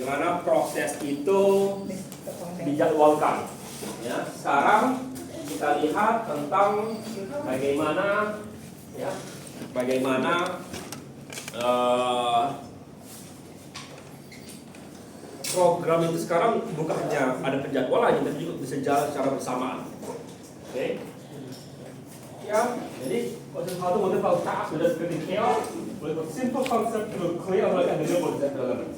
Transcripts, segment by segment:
Bagaimana proses itu dijadwalkan. Ya, sekarang kita lihat tentang bagaimana program itu sekarang bukan hanya ada penjadwalannya, tapi juga bisa jalan secara bersamaan. Oke. Ya, jadi how to modify tasks with a scripting chaos with a simple concept to clear like a renewable development.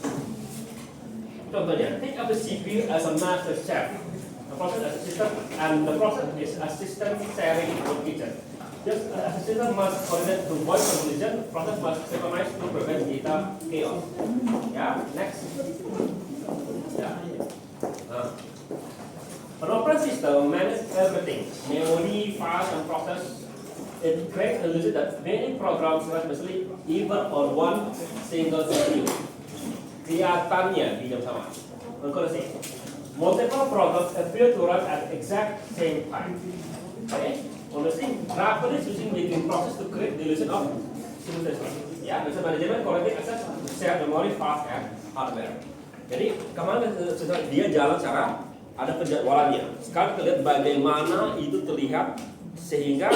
Contohnya, think of the CPU as a master chef, the process as a system, and the process is a system sharing with kitchen. Just as a system must coordinate to avoid collision, process must synchronize to prevent data chaos. Ya, next. Ya. An operating system manages everything, memory, files, and process. It creates an illusion that many programs run basically even on one single CPU. Kelihatannya di jam sama. Concurrency. Multiple programs appear to run at the exact same time. Okay? Honestly, rapidly switching between process to create the illusion of simultaneity. Ya, bisa manajemen collecting access to shared memory, fast, and hardware. Jadi kemarin dia jalan secara ada penjadwalannya. Sekarang kita lihat bagaimana itu terlihat sehingga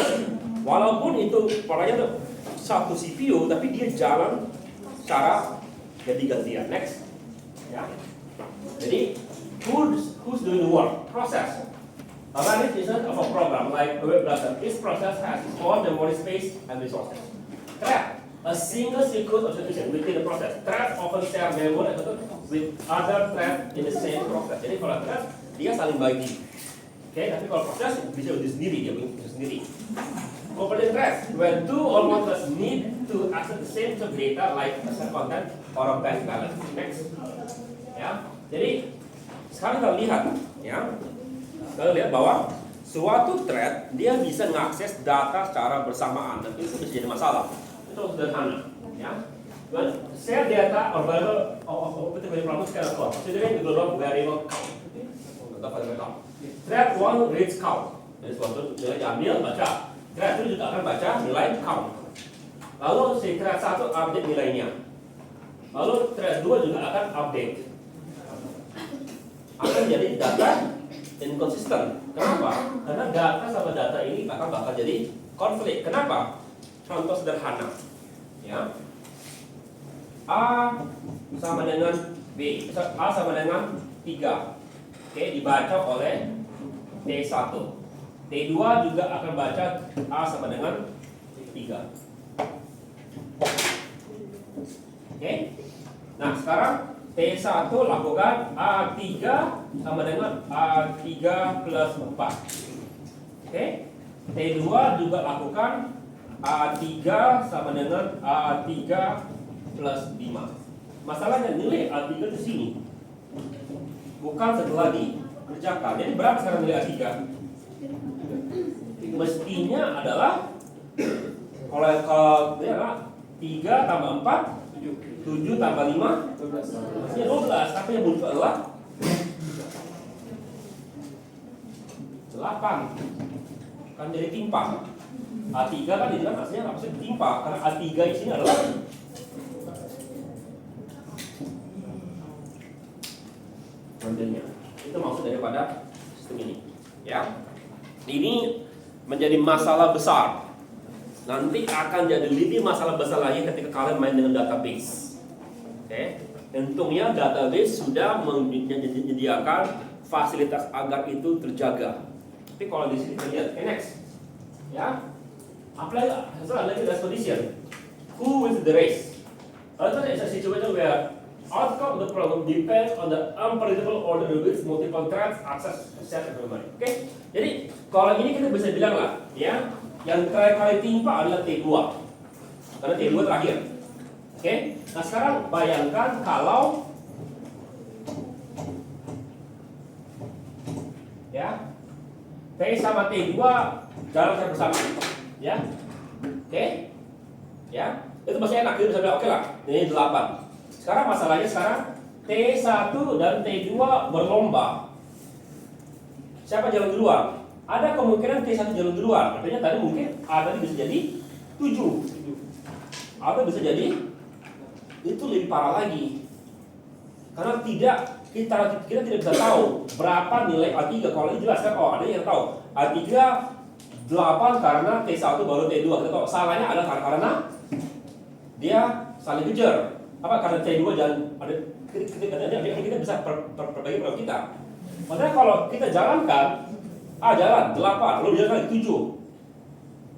walaupun itu polanya satu CPU, tapi dia jalan secara ganti-gantian. Next, ya. Jadi who's doing the work? Process. A valid instance of a program like a web browser. Each process has its own memory space and resources. Thread. A single sequence of execution within the process. Threads often share memory with other threads in the same process. Jadi kalau thread dia saling bagi. Oke, tapi kalau proses bisa berdiri sendiri, dia berdiri sendiri. Component threads, when two or more threads need to access the same set of data like a set content or a batch balance. Next, ya. Jadi sekarang kita lihat, ya, kita lihat bahwa suatu thread dia bisa mengakses data secara bersamaan dan itu bisa jadi masalah. Itu sederhana, ya. Share data or variable of particular problems can occur, considering the global variable count. Thread 1 reads count. Jadi suatu nilai diambil baca. Thread 2 juga akan baca nilai count. Lalu si thread 1 update nilainya. Lalu thread 2 juga akan update. Akan jadi data inconsistent. Kenapa? Karena data sama data ini bakal jadi konflik. Kenapa? Contoh sederhana. Ya. A sama dengan B. A sama dengan 3. Oke, dibaca oleh T1. T2 juga akan baca A sama dengan 3. Oke. Nah, sekarang T1 lakukan A3 sama dengan A3 plus 4. Oke. T2 juga lakukan A3 sama dengan A3 plus 5. Masalahnya nilai A3 di sini. Bukan setelah dikerjakan. Jadi berapa sekarang nilai A3? Mestinya adalah kalau ya, 3 tambah 4 7 tambah 5 mestinya 12, tapi yang muncul adalah 8. Kan jadi timpang. A3 kan di dalam aslinya maksudnya timpang karena A3 di sini adalah modelnya. Itu maksud daripada sistem ini. Ya. Ini menjadi masalah besar. Nanti akan jadi lebih masalah besar lagi ketika kalian main dengan database. Oke. Untungnya database sudah menyediakan fasilitas agar itu terjaga. Tapi kalau di sini kita lihat, next. Ya. Apply lagi expedition. Who wins the race? Although it's a situation where outcome of the problem depends on the unpredictable order in which multiple threads access shared memory. Oke, jadi kalau ini kita bisa bilang lah, ya, yang terakhir kali timpa adalah T2, karena T2 terakhir. Oke, nah sekarang bayangkan kalau, ya, T sama T2 jalan bersama, ya, oke, ya, itu masih enak, kita bisa bilang oke lah, ini 8. Sekarang masalahnya T1 dan T2 berlomba. Siapa jalan duluan? Ada kemungkinan T1 jalan duluan. Artinya tadi mungkin A tadi bisa jadi 7. Atau bisa jadi itu lebih parah lagi. Karena kita tidak bisa tahu berapa nilai A3. Kalau ini jelas kan, ada yang tahu A3 8 karena T1 baru T2. Kita tahu salahnya ada karena dia saling kejar. Apa karena T2 jangan ada kita bisa perbagi program kita. Padahal kalau kita jalankan jalan 8, lalu jalan 7.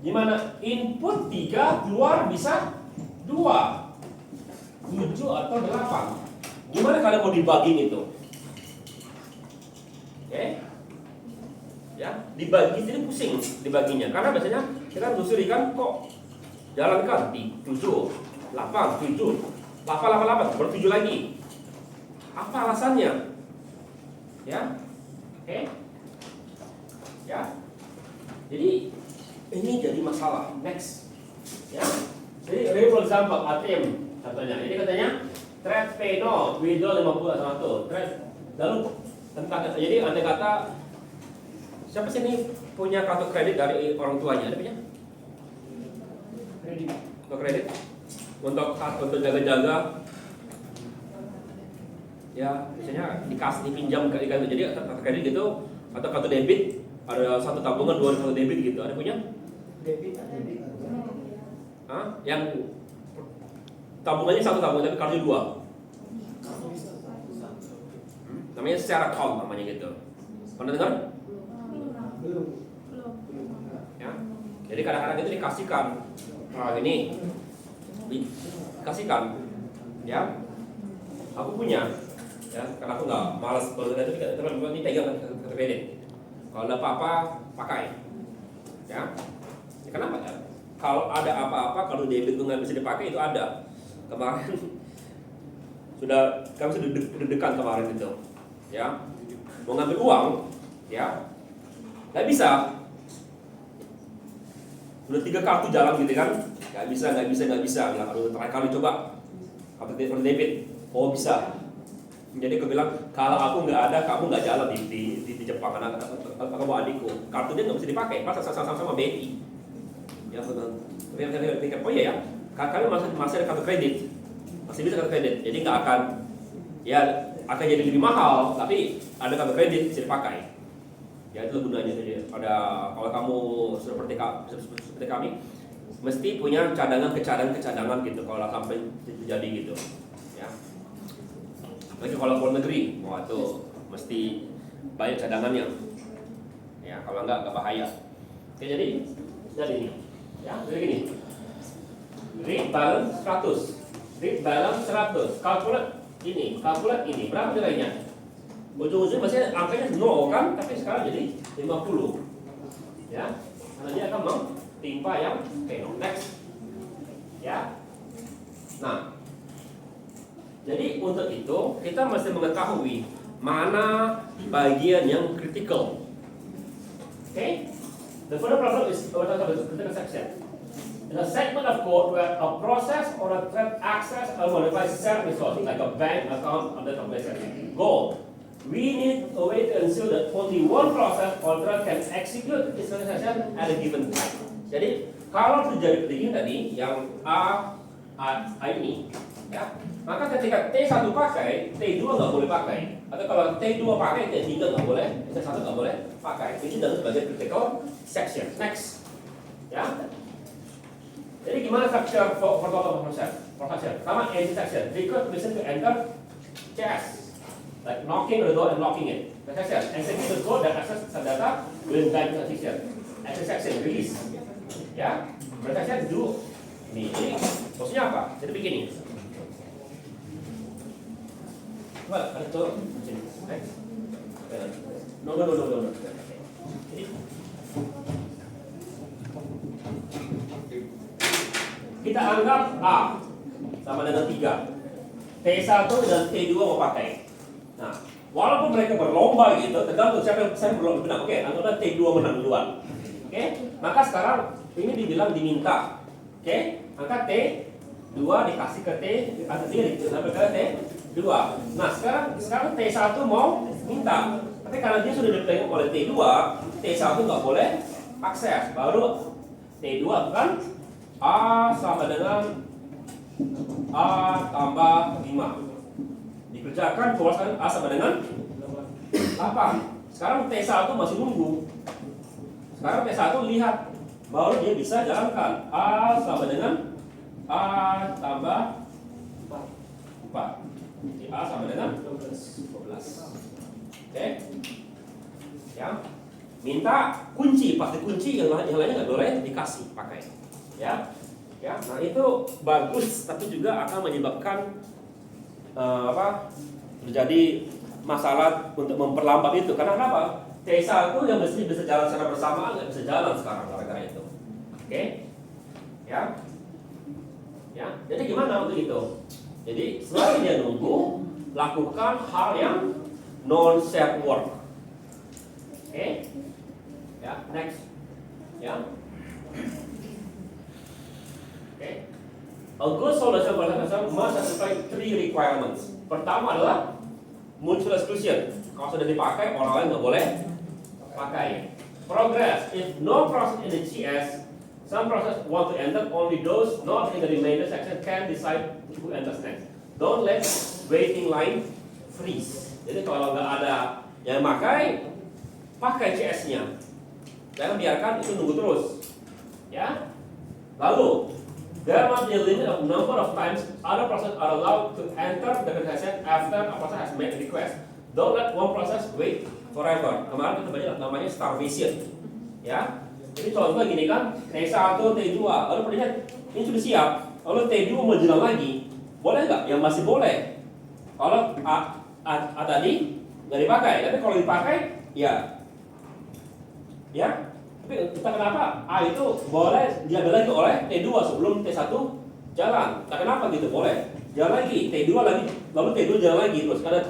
Gimana? Input 3 keluar bisa 2, 7 atau 8. Gimana kalian mau dibagi itu? Oke? Ya, dibagi jadi pusing dibaginya. Karena biasanya kita telusuri kan kok jalankan di 7, 8, 7, 8, baru 7 lagi. Apa alasannya? Ya, oke? Ya, jadi ini jadi masalah. Next, ya. Jadi, for example, ATM contohnya. Jadi katanya thread P0, withdraw 50 atau 1. Thread, lalu tentang jadi andai kata siapa sih ini punya kartu kredit dari orang tuanya? Ada punya? Kredit. Kartu kredit untuk jaga-jaga. Ya, biasanya dipinjam ke ikan. Jadi kartu kredit gitu atau kartu debit, ada satu tabungan, dua kartu debit gitu. Ada punya? Debit. Yang tabungannya satu tabungan tapi kartunya 2. Namanya secara account namanya gitu. Pernah dengar? Belum. Ya. Jadi kadang-kadang itu dikasihkan. Ini dikasihkan. Ya. Aku punya. Ya, karena aku nggak malas kalau itu teman-teman ini pegang kredit. Kalau ada apa-apa pakai. Ya. Kenapa ya? Kalau ada apa-apa, kalau debit itu nggak bisa dipakai itu ada. Kemarin kami sudah deg-degan kemarin itu. Ya, mau ngambil uang, ya, nggak bisa. Udah 3 kartu jalan gitu kan, nggak bisa. Bilang, aduh, terakhir kali coba kartu debit, oh bisa. Jadi aku bilang, kalau aku nggak ada, kamu nggak jalan di Jepang, karena kamu adikku. Kartunya nggak bisa dipakai, pas sama BI. Ya, pikir, oh iya ya, kalian masih ada kartu kredit, masih bisa kartu kredit, jadi nggak akan, ya akan jadi lebih mahal, tapi ada kartu kredit bisa dipakai. Ya itu gunanya saja. Kalau kamu seperti kami, mesti punya cadangan gitu, kalau sampai terjadi gitu. Ya. Apalagi kalau luar negeri, itu mesti banyak cadangannya. Ya, kalau nggak bahaya. Oke, jadi ini. Ya, jadi gini. Read balance 100. Calculate ini. Berapa nilainya? Ujung-ujungnya masih angkanya 0 kan, tapi sekarang jadi 50. Ya. Karena dia akan mentimpa yang penuh. Next. Ya. Nah. Jadi untuk itu kita mesti mengetahui mana bagian yang kritikal. Okay? The further problem is critical section. In a segment of code where a process or a thread access or modifies certain resource, like a bank account on the complex goal, we need a way to ensure that only one process or thread can execute this transaction at a given time. Jadi kalau terjadi begini tadi, yang A ini, ya, maka ketika T1 pakai, T2 nggak boleh pakai. Atau kalau T2 pakai, T3 nggak boleh, T1 nggak boleh pakai. Ini dalam sebagai critical section. Next, ya. Jadi gimana structure for total process? Pertama, empty section. Request permission to enter CS, like knocking the door and locking it. The section, execute the code that access data will guide the section. Exit section, release. Ya, section do. Ini maksudnya apa? Jadi begini. Well, itu no. Jadi, kita anggap A sama dengan 3, T1 dan T2 mau pakai. Nah, walaupun mereka berlomba gitu, tergantung siapa yang berlomba menang. Oke, anggaplah T2 menang duluan. Oke, maka sekarang ini dibilang diminta. Oke, maka T2 dikasih ke T2. Nah, sekarang T1 mau minta. Tapi karena dia sudah dipegang oleh T2, T1 nggak boleh akses. Baru T2 kan A sama dengan A tambah 5 dikerjakan keluarkan A sama dengan 8. Sekarang T1 masih nunggu. Sekarang T1 lihat, baru dia bisa jalankan A sama dengan A tambah 4. Jadi A sama dengan 12. Oke? Ya. Minta kunci, pasti kunci yang lainnya nggak boleh dikasih pakai. Ya. Ya, nah itu bagus, tapi juga akan menyebabkan terjadi masalah untuk memperlambat itu. Karena kenapa? T1 yang mesti bisa jalan secara bersamaan nggak bisa jalan sekarang gara-gara itu. Oke? Ya. Ya, jadi gimana untuk itu? Jadi selain dia nunggu, lakukan hal yang non-shared work. Oke? Ya, next. Ya. Okay. A good solution for that must satisfy 3 requirements. Pertama adalah mutual exclusion. Kalau sudah dipakai, orang lain nggak boleh pakai. Progress. If no process in the GS, some process want to enter, only those not in the remainder section can decide who enters next. Don't let waiting line freeze. Jadi kalau nggak ada yang pakai CS-nya. Jangan biarkan itu nunggu terus. Ya. Lalu there must be a limit of number of times other process are allowed to enter the transaction after a process has made a request. Don't let one process wait forever. Kemarin kita baca namanya starvation. Ya. Jadi contoh gini kan, T1, T2, lalu perlihat ini sudah siap, lalu T2 mau jalan lagi, boleh nggak? Yang masih boleh. Kalau A tadi nggak dipakai, tapi kalau dipakai, ya. Tapi kita kenapa A itu boleh diambil lagi oleh T2 sebelum T1 jalan? Nah, kenapa gitu? Boleh jalan lagi, T2 lagi, lalu T2 jalan lagi terus. Kadang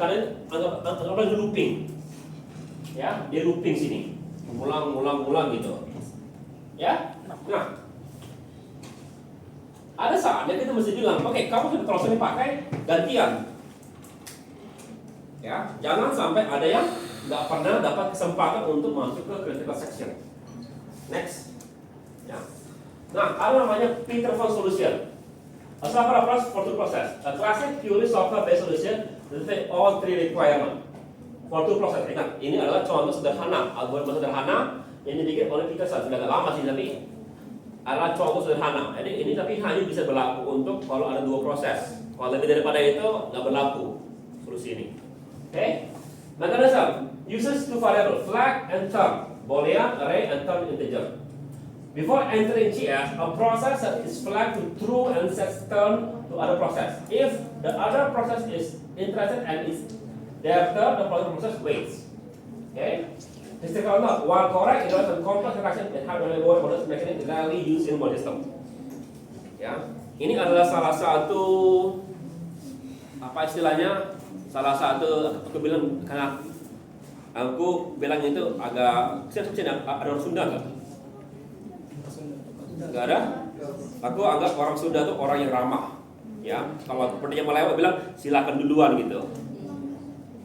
anggaplah itu looping, ya, dia looping sini, ngulang gitu, ya. Nah, ada saatnya kita mesti bilang, oke, kamu sudah terus dipakai, gantian, ya. Jangan sampai ada yang nggak pernah dapat kesempatan untuk masuk ke critical section. Next. Ya. Nah, ada namanya Peterson solution. A software approach for two process. A classic purely software-based solution that all 3 requirements for two process. Ingat, ini adalah contoh sederhana, algoritma sederhana yang dibikin oleh Peterson. Sudah lama sih, tapi adalah contoh sederhana. Jadi ini tapi hanya bisa berlaku untuk kalau ada 2 proses. Kalau lebih daripada itu nggak berlaku solusi ini. Oke? Mechanism uses 2 variable, flag and term. Boolean, array, and term integer. Before entering GS, a process is flagged to true and sets turn to other process. If the other process is interested and is thereafter, the process waits. Okay? Historical note: while correct, it was a complex interaction that had only one model mechanism rarely used in model system. Ya, ini adalah salah satu apa istilahnya? Salah satu aku bilang karena aku bilang itu agak kecil ada orang Sunda nggak? Nggak ada? Aku anggap orang Sunda tuh orang yang ramah. Ya, kalau seperti yang melewat bilang silakan duluan gitu.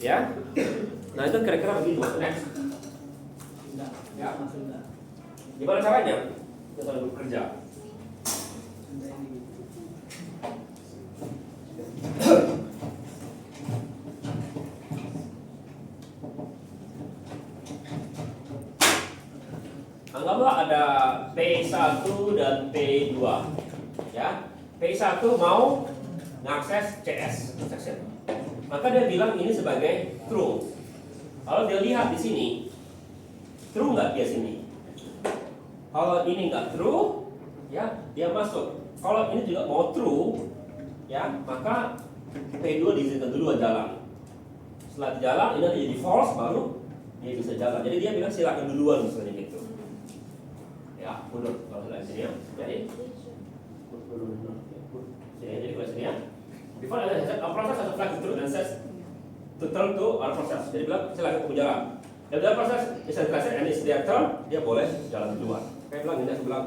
Ya, nah itu kira-kira begitu. Next. Ya, gimana caranya? Kita selalu bekerja. Anggaplah ada P1 dan P2. Ya, P1 mau mengakses CS section. Maka dia bilang ini sebagai true. Kalau dia lihat di sini, true nggak dia sini? Kalau ini nggak true, ya dia masuk. Kalau ini juga mau true, ya maka P2 diizinkan duluan jalan. Setelah jalan ini jadi false baru dia bisa jalan. Jadi dia bilang silakan duluan misalnya gitu. Ya, mundur kalau sudah sini ya. Jadi jadi kalau sini ya. Before ada a process has a flag to true and says to turn to our process. Jadi bilang silakan kamu jalan. If the process is interested and is their turn, dia boleh jalan duluan. Kayak bilang ini aku bilang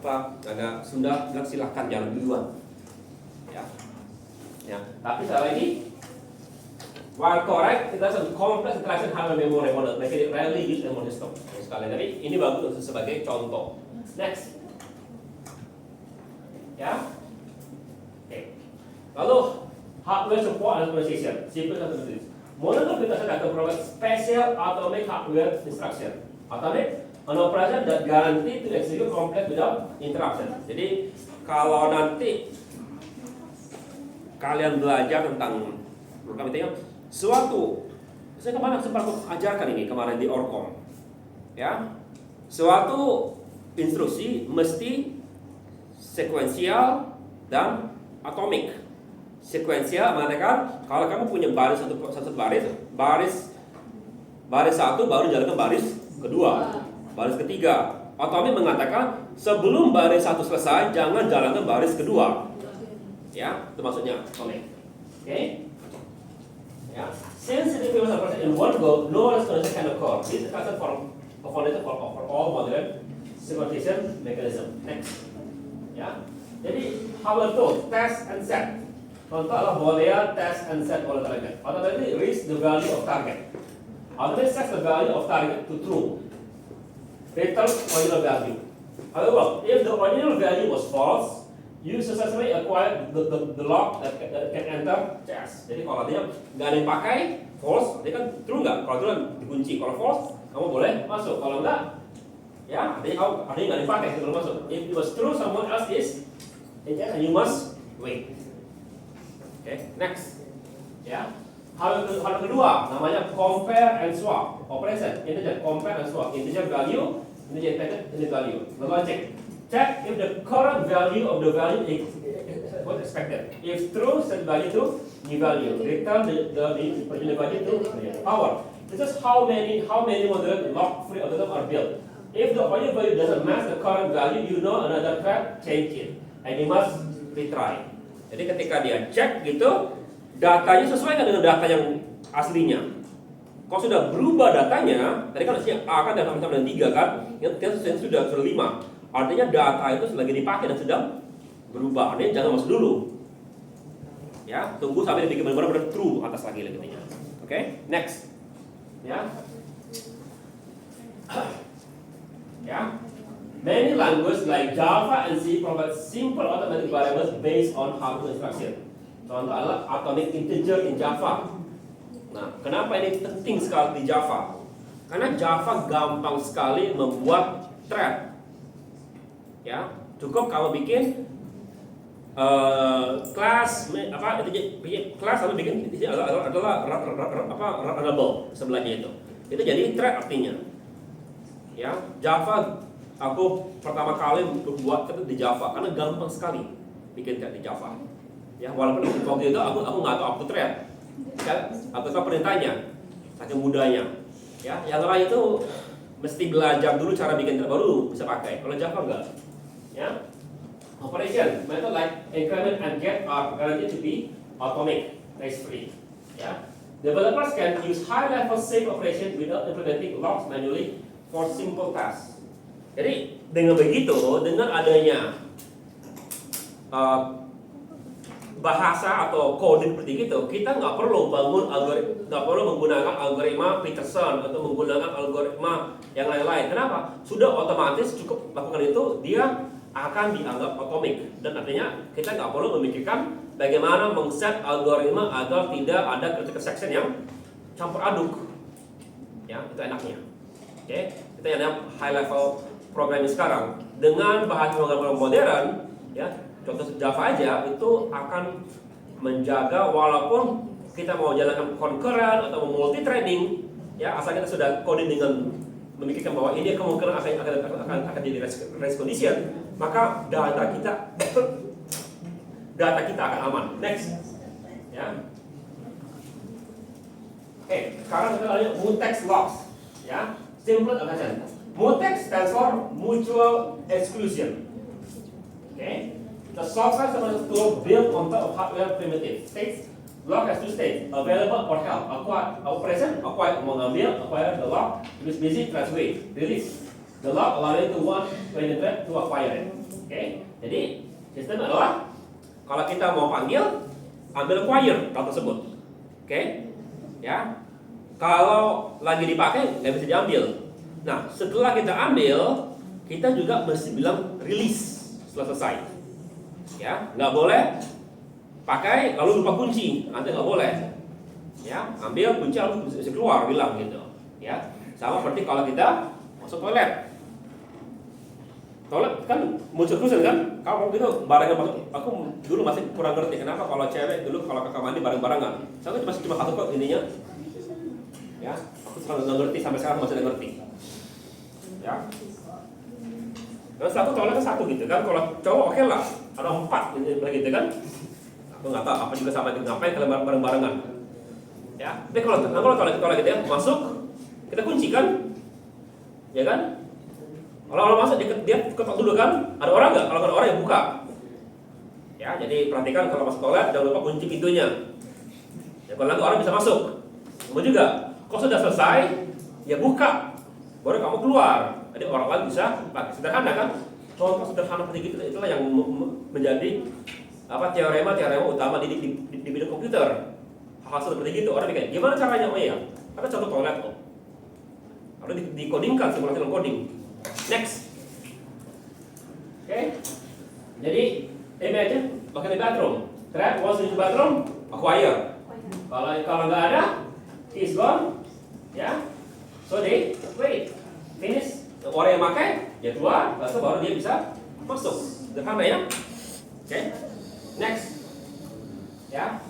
apa? Agak Sunda bilang silakan jalan duluan. Ya. Ya. Tapi sekali lagi, while correct, it doesn't complex interaction have a memory model, make it rarely used in model system. Sekali lagi, ini bagus untuk sebagai contoh. Next. Ya. Oke. Lalu hardware support and implementation. Simple implementation. Modular filtration data provide special atomic hardware instruction. Atomic, an operation that guarantee to execute complex without interruption. Jadi kalau nanti kalian belajar tentang program itu, saya kemarin sempat ajarkan ini kemarin di Orkom, ya, suatu instruksi mesti sekuensial dan atomik. Sekuensial mengatakan kalau kamu punya baris satu baris satu baru jalan ke baris kedua, baris ketiga. Atomik mengatakan sebelum baris satu selesai jangan jalan ke baris kedua. Ya, itu maksudnya atomik. Oke? Ya. Since the previous operation in one go, no explanation can occur. This is a foundation for all modern synchronization mechanism. Next. Ya. Jadi how to test and set. Contoh adalah Boolean test and set oleh target. Automatically reach the value of target. Automatically set the value of target to true. Return original value. However, if the original value was false, you successfully acquire the lock that can enter CS. Jadi kalau dia nggak ada yang pakai, false, dia kan true nggak? Kalau true dikunci. Kalau false, kamu boleh masuk. Kalau enggak, ya artinya nggak ada yang pakai, belum masuk. If it was true, someone else is in CS and you must wait. Okay, next. Ya, hal kedua namanya compare and swap operation. Integer compare and swap. Integer value, integer value. Lalu cek. Check if the current value of the value is what expected. If true, set value to new value. Return the original value to power. This is how many modern lock-free algorithms are built. If the original value doesn't match the current value, you know another thread change it, and you must retry. Jadi ketika dia cek gitu, datanya sesuai dengan data yang aslinya. Kalau sudah berubah datanya, tadi kan aslinya A kan data sama dengan 3 kan, kita sudah 5. Artinya data itu lagi dipakai dan sedang berubah. Artinya jangan masuk dulu. Ya, tunggu sampai dia bikin benar-benar true atas lagi intinya. Oke, next. Ya. Ya. Many languages like Java and C provide simple automatic variables based on hardware instruction. Contoh adalah atomic integer in Java. Nah, kenapa ini penting sekali di Java? Karena Java gampang sekali membuat thread. Ya, cukup kamu bikin kelas lalu bikin adalah runnable sebelahnya itu jadi thread artinya. Ya, Java aku pertama kali buat itu di Java karena gampang sekali bikin thread di Java. Ya, walaupun waktu itu aku nggak tahu aku thread, kan? Aku tahu perintahnya, saking mudahnya. Ya, yang lain itu mesti belajar dulu cara bikin thread baru bisa pakai. Kalau Java enggak. Ya, operation method like increment and get are guaranteed to be atomic, trace-free. Ya, developers can use high-level safe operation without implementing locks manually for simple tasks. Jadi dengan begitu, dengan adanya bahasa atau kode seperti itu, kita nggak perlu menggunakan algoritma Peterson atau menggunakan algoritma yang lain-lain. Kenapa? Sudah otomatis cukup lakukan itu, dia akan dianggap atomik, dan artinya kita nggak perlu memikirkan bagaimana mengset algoritma agar tidak ada critical section yang campur aduk. Ya, itu enaknya. Oke, kita yang high level programming sekarang dengan bahasa program modern, ya, contoh Java aja itu akan menjaga walaupun kita mau jalankan concurrent atau multi threading, ya, asal kita sudah coding dengan memikirkan bahwa ini kemungkinan akan jadi race condition, maka data kita akan aman. Next, ya. Oke, sekarang kita lanjut mutex locks, ya. Simple attention. Mutex stands for mutual exclusion. Okay, the software tool built on top of hardware primitive states. Lock has two states, available or held. Acquire, operation, acquire, mengambil, acquire the lock, use busy, transfer, release. The lock allowing to one penetrate to acquire it. Okay, jadi sistem adalah kalau kita mau panggil, ambil acquire hal tersebut. Okay, ya. Kalau lagi dipakai nggak bisa diambil. Nah, setelah kita ambil, kita juga mesti bilang release setelah selesai. Ya, nggak boleh pakai lalu lupa kunci, nanti nggak boleh. Ya, ambil kunci lalu bisa keluar bilang gitu. Ya, sama seperti kalau kita masuk toilet. Toilet kan muncul kusen kan? Kalau gitu barengan masuk. Aku dulu masih kurang ngerti kenapa kalau cewek dulu kalau ke kamar mandi bareng-barengan. Saya masih cuma satu kok ininya. Ya, aku selalu nggak ngerti sampai sekarang masih nggak ngerti. Ya. Dan satu toiletnya satu gitu kan? Kalau cowok oke lah, ada 4 gitu kan? Aku nggak tahu apa juga sama ngapain kalian bareng-barengan. Ya, tapi kalau toilet gitu ya masuk kita kunci kan, ya kan? Kalau orang masuk dia ketok dulu kan, ada orang nggak? Kalau ada orang yang buka. Ya, jadi perhatikan kalau masuk toilet jangan lupa kunci pintunya. Ya, kalau nanti orang bisa masuk. Kemudian juga, kalau sudah selesai, ya buka, baru kamu keluar. Jadi orang lain bisa pakai sederhana kan? Contoh sederhana seperti gitu itulah yang menjadi teorema utama di bidang komputer. Hal seperti itu orang bikin. Gimana caranya? Oh iya, ada contoh toilet kok. Harus dikodingkan simulasi dalam coding. Next. Oke. Jadi imagine pakai di bathroom. Trap was in the bathroom, acquire. Kalau nggak ada, he's gone. Ya. So they wait. Finish. Orang yang pakai, ya keluar, baru dia bisa masuk. Sederhana ya. Oke. Next. Ya.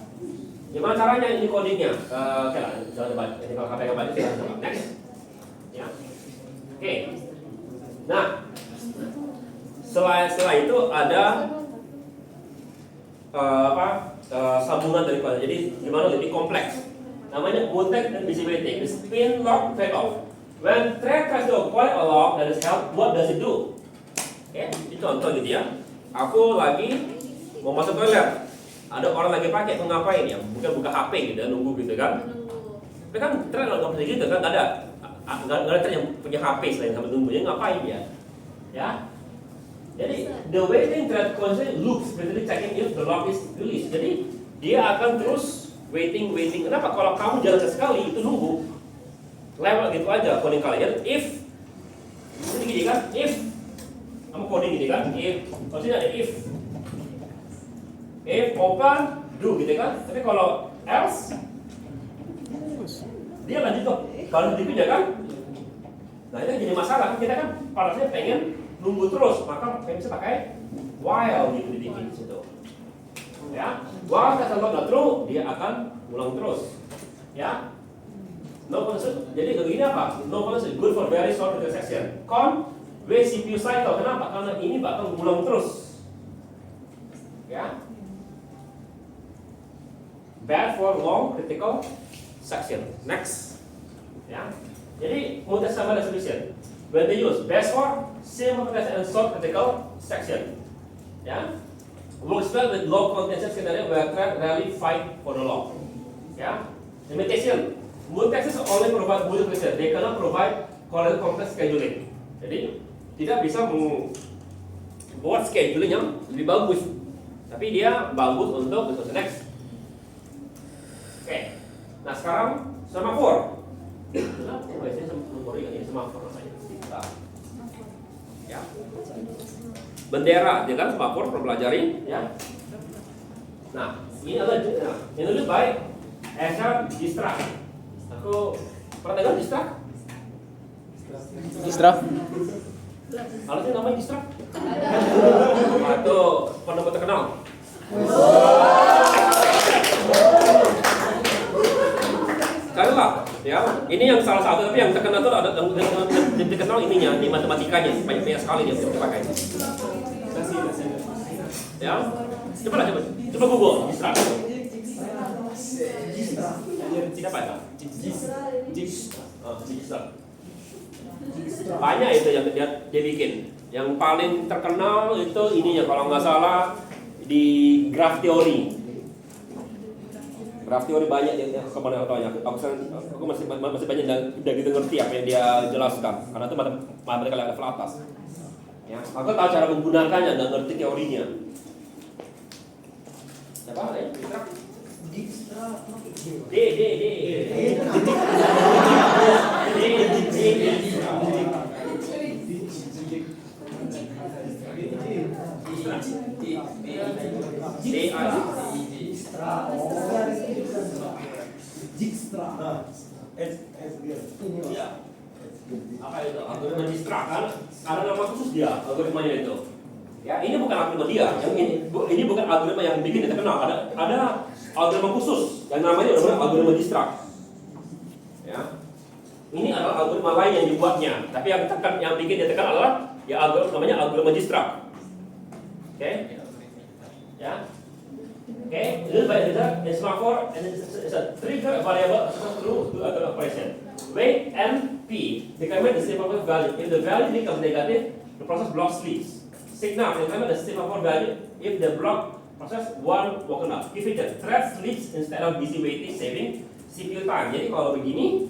Gimana caranya ini codingnya? Oke lah, jangan debat. Ini kalau KPK baca silahkan. Next. Ya. Oke. Nah, setelah itu ada sambungan daripada. Jadi gimana lebih kompleks. Namanya mutex and visibility. Spin lock fade off. When thread tries to acquire a lock that is held, what does it do? Oke, itu contoh gitu ya. Aku lagi mau masuk toilet. Ada orang lagi pakai, itu ngapain ya? Bukan buka HP gitu, nunggu gitu kan? Tapi kan thread nggak bisa gitu kan? Nggak ada thread yang punya HP selain sambil nunggu. Jadi ngapain ya? Ya. Jadi the waiting thread constantly loops, basically checking if the lock is released. Jadi dia akan terus waiting. Kenapa? Kalau kamu jalan sekali itu nunggu. Lewat gitu aja coding kalian. If ini gini kan? If kamu coding gini kan? If maksudnya ada if open do gitu kan? Tapi kalau else dia lanjut tuh. Kalau berikutnya kan? Nah itu jadi masalah. Kita kan parasnya pengen nunggu terus, maka kita bisa pakai while gitu di situ. Ya, while kata lock true, dia akan ulang terus. Ya. No constant, jadi begini apa? No constant, good for very short transaction. Con, W CPU cycle. Kenapa? Karena ini bakal ngulang terus. Ya. Bad for long critical section. Next. Ya. Jadi mudah sama ada solution. When they use best for simple and short critical section. Ya. Works well with low contention scenario where thread rarely fight for the lock. Ya. Limitation. Multitext only provide multiplication. They cannot provide complex scheduling. Jadi tidak bisa membuat scheduling yang lebih bagus. Tapi dia bagus untuk next. Oke. Nah sekarang semafor. Biasanya semafor ini semafor namanya. Ya. Bendera, dia kan semafor pernah pelajari. Ya. Nah ini adalah ini baik. Asal distract. Aku pernah dengar distrak? Distrak? Kalau sih namanya distrak? Atau pendapat terkenal? Carilah, ya. Ini yang salah satu, tapi yang terkenal itu ada yang terkenal ininya di matematikanya, banyak sekali dia dipakai. Ya, coba Google distrak. Tidak apa ya? Banyak itu yang dia bikin. Yang paling terkenal itu ininya kalau nggak salah di graph theory. Graph theory banyak yang kemana tanya. Aku masih banyak dan gitu ngerti apa yang dia jelaskan. Karena itu matematika level atas. Ya, aku tahu cara menggunakannya dan ngerti teorinya. Apa ya? Ya. Apa itu? Algoritma distract kan? Ada nama khusus dia algoritmanya itu. Ya, ini bukan algoritma dia. Yang ini bukan algoritma yang bikin dia terkenal. Ada algoritma khusus yang namanya algoritma distract. Ya. Ini adalah algoritma lain yang dibuatnya, tapi yang bikin dia terkenal adalah ya namanya algoritma distract. Oke? Ya. Oke, this by the semaphore and it's a trigger variable through to an operation. Wait and P determine the semaphore value. If the value becomes negative, the process block sleeps. Signal determine the semaphore value if the block process one woken up. If it the thread sleeps instead of busy waiting, saving CPU time. Jadi kalau begini,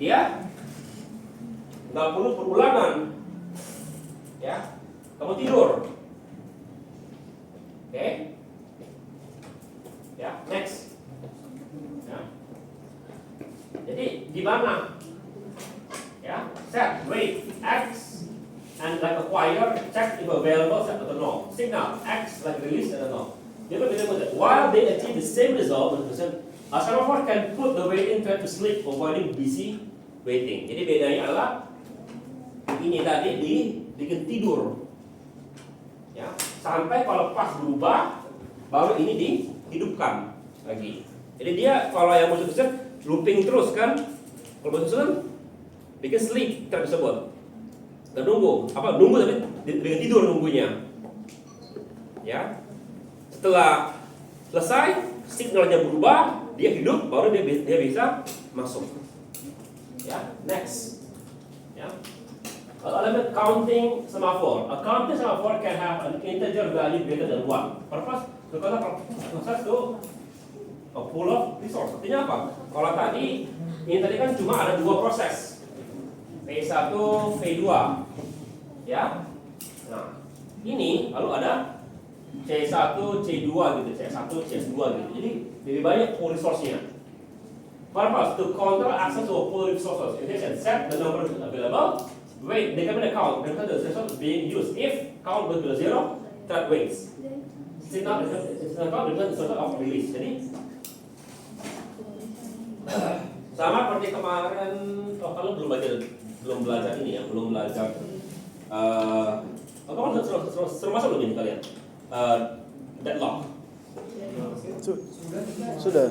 dia nggak perlu perulangan, ya, kamu tidur, oke, ya, next, ya. Jadi gimana, ya, set wait x and like acquire check if available set atau no, signal x like release atau no. Dia berbeda. While they achieve the same result, a semaphore can put the waiting thread to sleep, avoiding busy waiting. Jadi bedanya adalah ini tadi bikin tidur, ya, sampai kalau pas berubah baru ini dihidupkan lagi. Jadi dia kalau yang musuh looping terus kan, kalau musuh bikin sleep tersebut. Dan nunggu tapi bikin tidur nunggunya, ya. Setelah selesai signalnya berubah, dia hidup, baru dia bisa masuk. Ya, next. Ya. Element counting semaphore. A counting semaphore can have an integer value greater than 1. Purpose proses to a pool of resource. Artinya apa? Kalau tadi ini tadi kan cuma ada dua proses, P1, P2, ya. Nah, ini lalu ada C1, C2 gitu, C1, C2 gitu. Jadi lebih banyak pool resource-nya. Purpose to control access to pool resources. It can set the number available. Wait, determine the count. Determine the resource being used. If count below 0, thread waits. Signal count dengan result of release. Jadi sama seperti kemarin. Oh, kalau belum belajar ini ya, belum belajar. Kamu suruh masuk belum ini kalian? Deadlock. Sudah.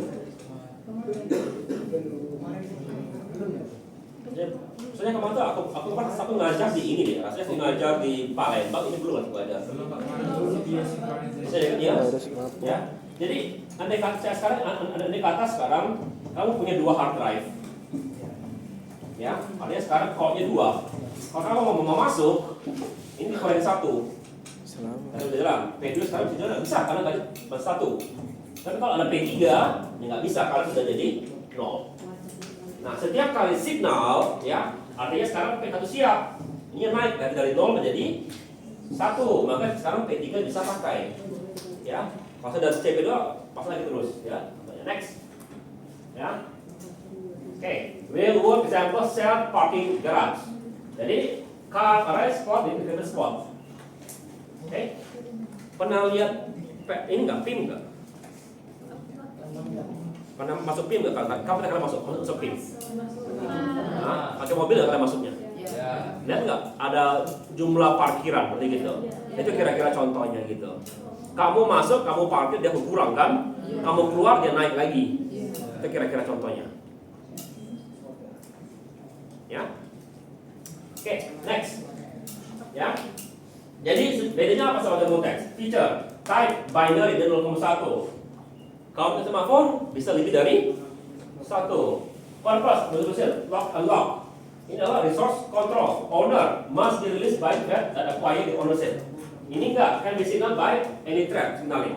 Soalnya kemarin tuh aku ngajar di ini deh, rasanya aku ngajar di Palembang, ini belum aku ngajar. Ya. Jadi andai kata sekarang kamu punya 2 hard drive, ya, artinya sekarang core-nya 2. Kalau kamu mau masuk, ini core yang 1. Karena udah jalan, P2 sekarang bisa jalan, bisa karena tadi baru 1. Tapi kalau ada P3, ya nggak bisa karena sudah jadi 0. Nah, setiap kali signal, ya, artinya sekarang P1 siap. Ini naik dari 0 menjadi 1, maka sekarang P3 bisa pakai. Ya, pas sudah CP2, pas lagi terus, ya. Next. Ya. Oke, we'll work example self parking garage. Jadi, car arrive spot di different spot. Oke. Pernah lihat ini nggak, PIM nggak? Pernah masuk PIM nggak? Kamu pernah masuk PIM? Nah, pakai mobil nggak masuknya? Lihat nggak? Ada jumlah parkiran seperti gitu. Itu kira-kira contohnya gitu. Kamu masuk, kamu parkir, dia berkurang kan? Kamu keluar, dia naik lagi. Itu kira-kira contohnya. Ya. Oke, next. Ya. Jadi bedanya apa sama dengan teks? Feature, type, binary dan 0,1. Count semaphore bisa lebih dari 1. Purpose, betul-betul lock and lock. Ini adalah resource control. Owner must be released by thread that acquire the ownership. Ini enggak, can be signaled by any thread signaling.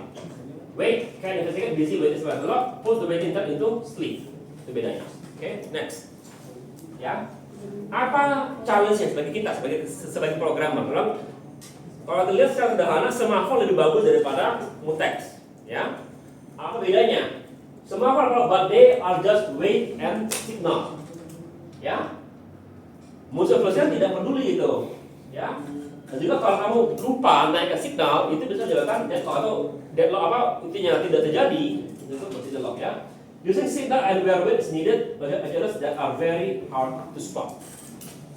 Wait, can investigate busy waiting sebagai lock, push the waiting thread into sleep. Itu bedanya. Oke, next. Ya. Apa challenge-nya bagi kita sebagai programmer? Kalau dilihat secara sederhana, semaphore lebih bagus daripada mutex. Ya. Apa bedanya? Semaphore but they are just wait and signal. Ya. Musuh proses tidak peduli itu. Ya. Dan juga kalau kamu lupa naik ke signal, itu bisa menyebabkan deadlock atau deadlock apa intinya tidak terjadi. Itu seperti deadlock ya. Using signal and where when is needed, adjusters that are very hard to spot.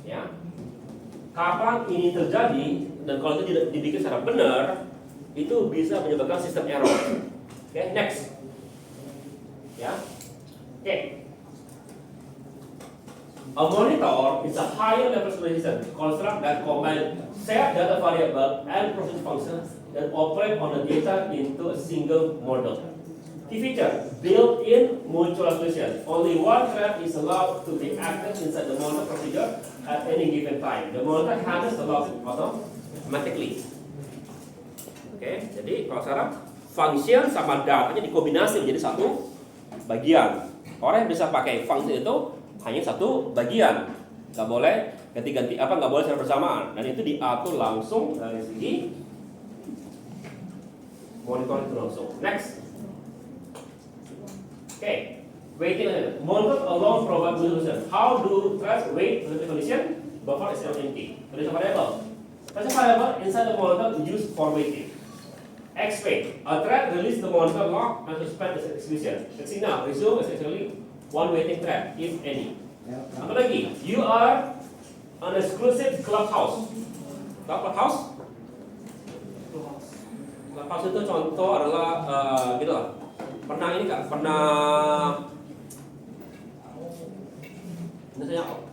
Ya, kapan ini terjadi dan kalau itu tidak dibikin secara benar, itu bisa menyebabkan sistem error. Oke, next. Ya, oke. A monitor is a higher level solution construct that combine set data variable and process functions that operate on the data into a single model. Key feature, built-in mutual solution. Only one thread is allowed to be active inside the monitor procedure at any given time. The monitor handles the logs automatically. Oke, jadi kalau sekarang function sama datanya dikombinasi menjadi satu bagian. Orang yang bisa pakai function itu hanya satu bagian, nggak boleh ganti-ganti nggak boleh secara bersamaan, dan itu diatur langsung dari segi monitor itu langsung. Next. Okay, waiting monitor alone provide solution. How do threads wait the condition? Buffer is empty. Condition variable. Condition variable inside the monitor used for waiting. X-wait. A thread release the monitor lock and suspend the execution. Let's see now. Resume is actually one waiting thread, if any. Apa lagi? You are an exclusive clubhouse. Clubhouse? Clubhouse itu contoh adalah gitu lah. Pernah ini Kak,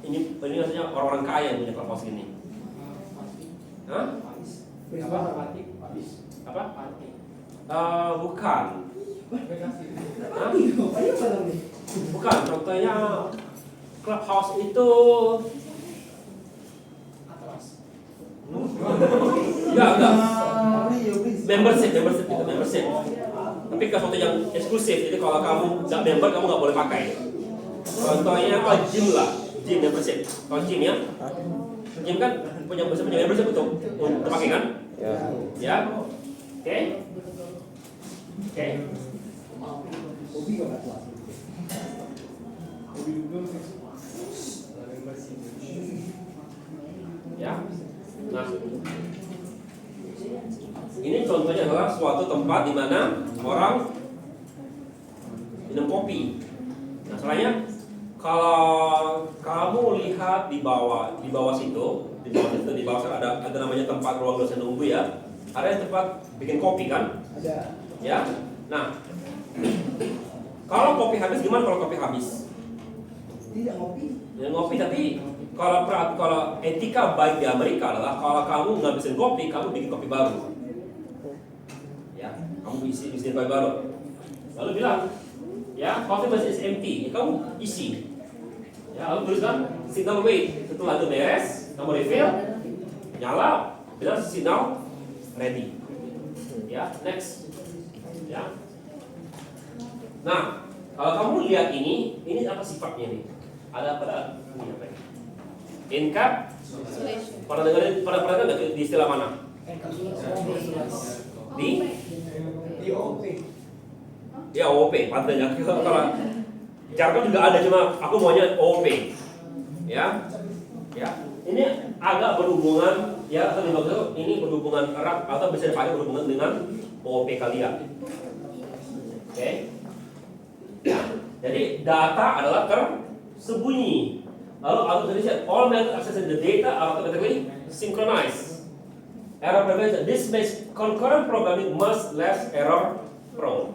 ini maksudnya orang-orang kaya yang punya clubhouse ini. Hah? Apa? Bukan. Hah? Bukan, contohnya clubhouse itu enggak. Membership. Tapi kalau sesuatu yang eksklusif, jadi kalau kamu nggak member, kamu nggak boleh pakai. Contohnya gym lah, gym membership. Kalau gym ya, gym kan punya membership untuk pakai kan? Ya. Oke. Ya. Nah, ini contohnya adalah suatu tempat di mana orang minum kopi. Nah, soalnya kalau kamu lihat di bawah situ, di bawah sana ada namanya tempat ruang dosen nunggu ya. Ada yang tempat bikin kopi kan? Ada. Ya. Nah, kalau kopi habis gimana kalau kopi habis? Tidak ngopi. Ya, ngopi, tapi kalau etika baik di Amerika adalah kalau kamu ngabisin kopi, kamu bikin kopi baru. Ya, kamu isi kopi baru. Lalu bilang, ya, coffee masih is empty, ya, kamu isi. Ya, lalu tuliskan signal wait. Setelah itu beres, kamu refill, nyala, bilang signal ready. Ya, next. Ya. Nah, kalau kamu lihat ini apa sifatnya nih? Ada ini apa ya? Pernah dengar di istilah mana? Di OOP. Ya OOP, padanya. Kalau jargon juga ada, cuma aku maunya OOP. Ya. Ini agak berhubungan ya, atau ini berhubungan erat atau bisa dipakai berhubungan dengan OOP kalian. Oke. Ya. Jadi data adalah tersembunyi. Lalu auto-deletion, all method accessing the data are automatically synchronized. Error prevention, this makes concurrent programming much less error prone.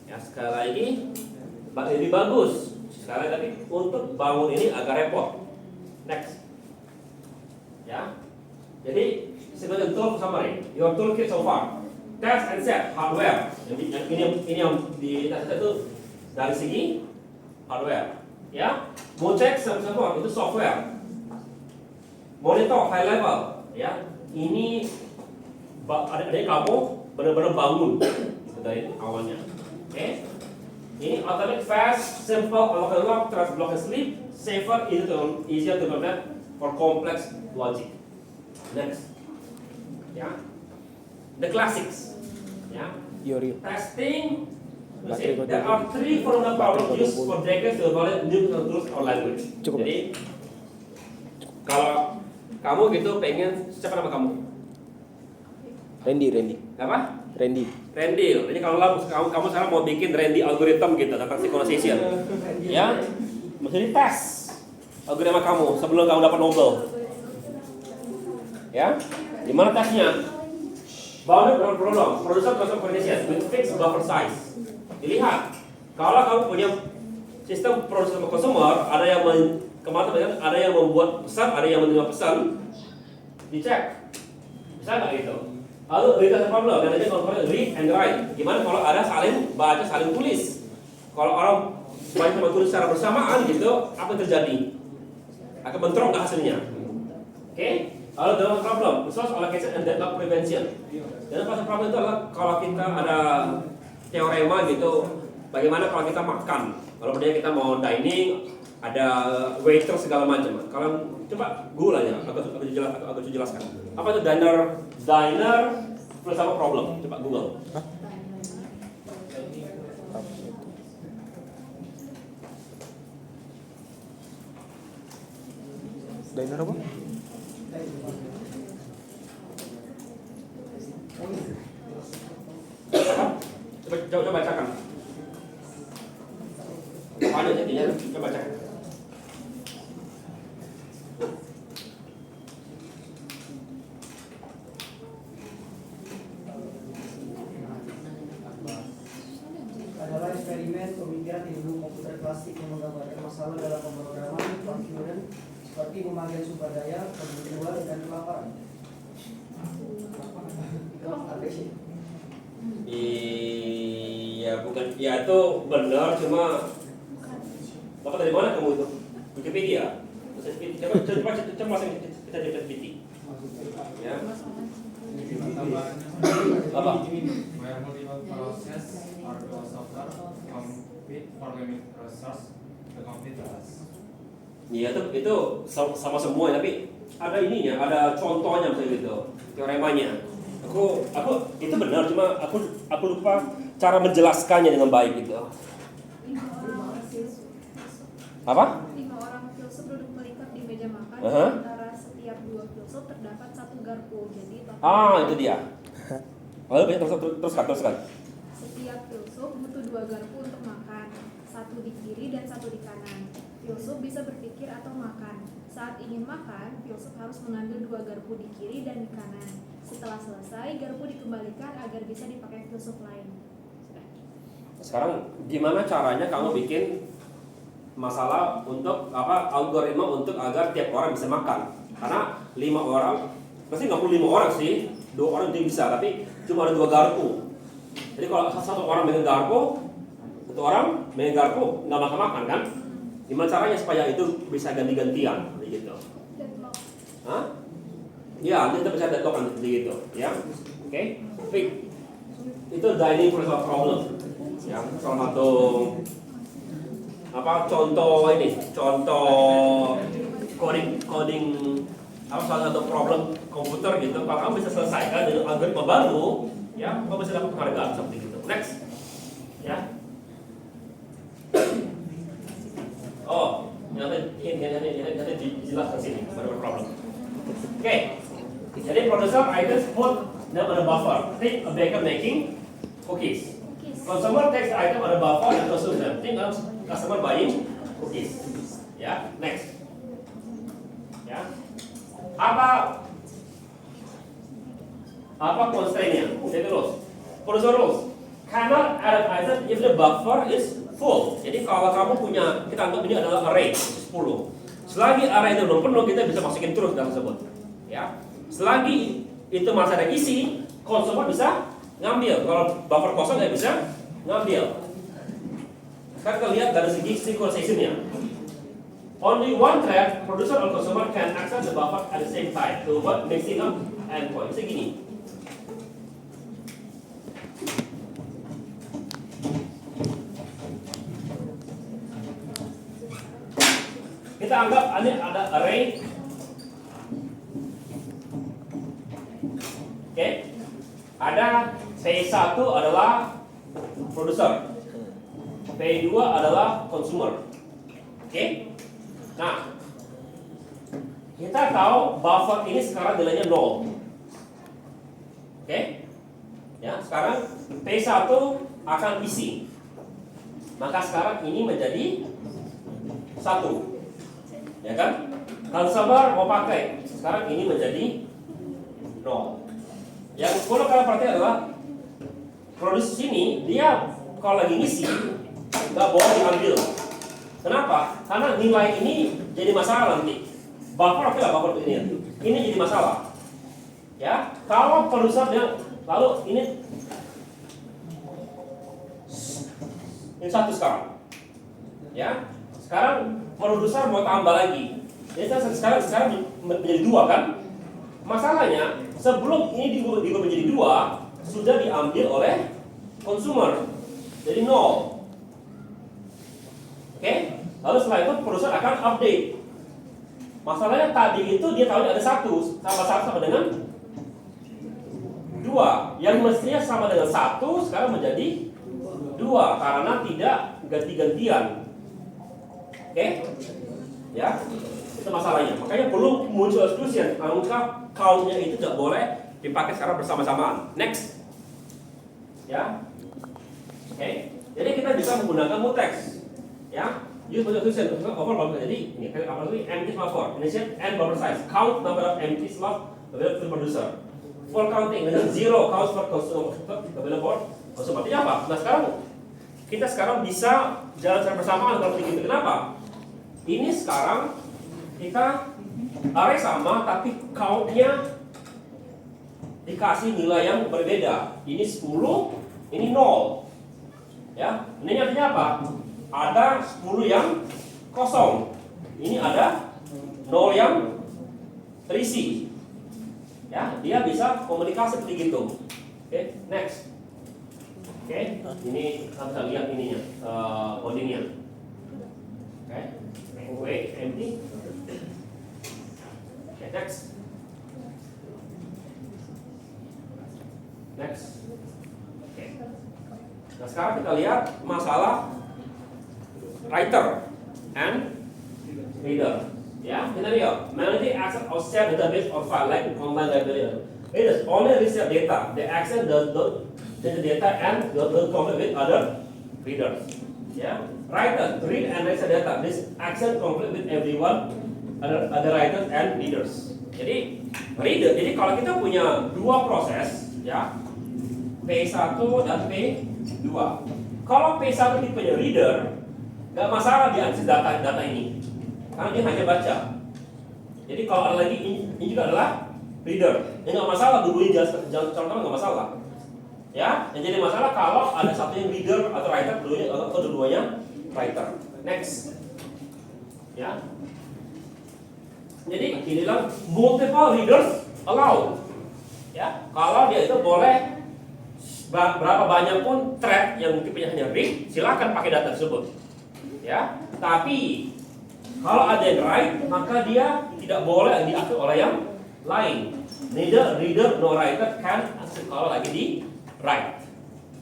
Ya, sekali lagi lebih bagus. Sekali lagi untuk bangun ini agak repot. Next. Ya. Jadi sebagai tool summary, your toolkit so far. Test and set hardware. Ini yang di tes itu dari segi hardware. Ya, mau cek support itu software. Monitor high level, ya. Ini ada kamu benar-benar bangun gitu dari awalnya. Oke. Ini automatic fast, simple, unlock, trust block and sleep, safer, easier to implement for complex logic. Next. Ya. The classics. Ya. Testing. There are three fundamental problems used for decades to evaluate new tools or language. Jadi kalau kamu gitu pengen, siapa nama kamu? Randy. Apa? Randy. Jadi kalau kamu sekarang mau bikin Randy algorithm gitu tentang synchronization, ya, mesti dites algoritma kamu sebelum kamu dapat Nobel. Ya, gimana tesnya? Bounded problem, producer custom condition with fixed buffer size. Dilihat, kalau kamu punya sistem producer sama consumer, ada yang ada yang membuat pesan, ada yang menerima pesan, dicek, bisa nggak itu? Lalu read as a problem, dan aja kalau read and write. Gimana kalau ada saling baca, saling tulis? Kalau orang baca sama tulis secara bersamaan gitu, apa yang terjadi? Akan bentrok nggak hasilnya? Oke? Lalu dalam problem, resource allocation and deadlock prevention. Dan pas problem itu adalah kalau kita ada teorema gitu, bagaimana kalau kita makan? Kalau kita mau dining, ada waiter segala macam. Kalau coba Google aja, aku jelaskan. Apa itu diner plus sama problem? Coba Google. Diner apa? Coba bacakan. Apa jadinya? Coba bacakan. Adalah eksperimen pemikiran ilmu komputer klasik yang menggambarkan masalah dalam pemrograman configuran seperti pemanggilan sumber daya, kebutuhan dan kelaparan. Iya, bukan. Ya itu benar, cuma Bapak dari mana kamu itu? Wikipedia. Coba masuk kita cek GPT. Ya. Apa? Where multiple process or software compete for limit resource to complete task. Iya itu sama semua, tapi ada ininya, ada contohnya misalnya gitu, teoremanya. Aku itu benar, cuma aku lupa cara menjelaskannya dengan baik gitu. 5 Apa? 5 orang filsuf duduk melipat di meja makan. Antara setiap 2 filsuf terdapat 1 garpu. Jadi Itu dia. Lalu teruskan. Setiap filsuf butuh 2 garpu untuk makan, 1 di kiri dan 1 di kanan. Filsuf bisa berpikir atau makan. Saat ingin makan, filsuf harus mengambil 2 garpu di kiri dan di kanan. Setelah selesai, garpu dikembalikan agar bisa dipakai filsuf lain. Sekarang gimana caranya kamu bikin masalah untuk algoritma untuk agar tiap orang bisa makan? Karena 5 orang, pasti nggak perlu 5 orang sih, 2 orang itu bisa, tapi cuma ada 2 garpu. Jadi kalau 1 orang megang garpu, 1 orang megang garpu nggak makan kan? Gimana caranya supaya itu bisa ganti-gantian, gitu? Deadlock. Hah? Ya, kita bisa deadlock kan gitu, ya. Oke. Itu dining process problem. Ya, salah satu contoh coding salah satu problem komputer gitu. Kalau kamu bisa selesaikan dengan algoritma baru, ya, kamu bisa dapat penghargaan seperti itu. Next, ya. Nanti dijelaskan sini baru problem. Oke. Jadi producer items put them on a buffer. Think a baker making cookies. Consumer takes the item on a buffer and consumes them. Think of customer buying cookies. Ya, next. Ya. Apa constraint-nya? Jadi rules. Producer rules. Cannot add an item if the buffer is full. Jadi kalau kamu punya, kita anggap ini adalah array 10. Selagi array itu belum penuh, kita bisa masukin terus dalam tersebut. Ya. Selagi itu masih ada isi, consumer bisa ngambil. Kalau buffer kosong nggak bisa ngambil. Sekarang kita lihat dari segi synchronization-nya. Only one thread, producer or consumer can access the buffer at the same time to avoid mixing up endpoint. Segini. Kita anggap ini ada array. Oke. Ada P1 adalah producer. P2 adalah consumer. Oke. Nah, kita tahu buffer ini sekarang nilainya 0. Oke. Ya, sekarang P1 akan isi. Maka sekarang ini menjadi 1. Ya kan? Consumer mau pakai. Sekarang ini menjadi 0. Yang perlu kalian perhatikan adalah produksi sini dia kalau lagi ngisi nggak boleh diambil. Kenapa? Karena nilai ini jadi masalah nanti. Buffer oke lah, buffer ini. Ini jadi masalah. Ya, kalau produser dia lalu ini 1 sekarang. Ya, sekarang produser mau tambah lagi. Jadi sekarang menjadi 2 kan? Masalahnya sebelum ini diubah menjadi 2 sudah diambil oleh consumer. Jadi 0. Oke? Lalu setelah itu produser akan update. Masalahnya tadi itu dia tahu ada 1 sama dengan 2. Yang mestinya sama dengan 1 sekarang menjadi 2 karena tidak ganti-gantian. Oke? Ya, itu masalahnya. Makanya perlu muncul exclusion. Angka count-nya itu tidak boleh dipakai secara bersama-samaan. Next. Ya. Oke. Jadi kita bisa menggunakan mutex. Ya. Use mutual exclusion. Overall jadi ini apa lagi? Empty slot for initiate and buffer size. Count number of empty slot available to producer. For counting dengan 0 counts for consumer available for consumer. Artinya apa? Nah kita sekarang bisa jalan secara bersamaan kalau begitu. Kenapa? Ini sekarang kita array sama tapi count-nya dikasih nilai yang berbeda. Ini 10, ini 0. Ya, ini artinya apa? Ada 10 yang kosong. Ini ada 0 yang terisi. Ya, dia bisa komunikasi seperti gitu. Oke, next. Oke, ini kita bisa lihat ininya, codingnya. Oke, empty. Oke, next. Next. Oke. Nah sekarang kita lihat masalah writer and reader. Ya, kita lihat managing access or share database or file like online library. It is only receive data. The access does not change the data and does not conflict with other readers. Ya, writer read and write data. This access conflict with everyone other writers and readers. Jadi reader. Jadi kalau kita punya 2 proses, ya, P1 dan P2. Kalau P1 tipenya reader, nggak masalah dia akses data ini, karena dia hanya baca. Jadi kalau ada lagi ini juga adalah reader, yang nggak masalah dua-duanya jalan nggak masalah. Ya, yang jadi masalah kalau ada satu yang reader atau writer, dua-duanya writer. Next, ya. Jadi ini bilang multiple readers allowed. Ya, kalau dia itu boleh berapa banyak pun thread yang tipenya hanya read, silakan pakai data tersebut. Ya, tapi kalau ada yang write, maka dia tidak boleh diakses oleh yang lain. Neither reader nor writer can access kalau lagi di write.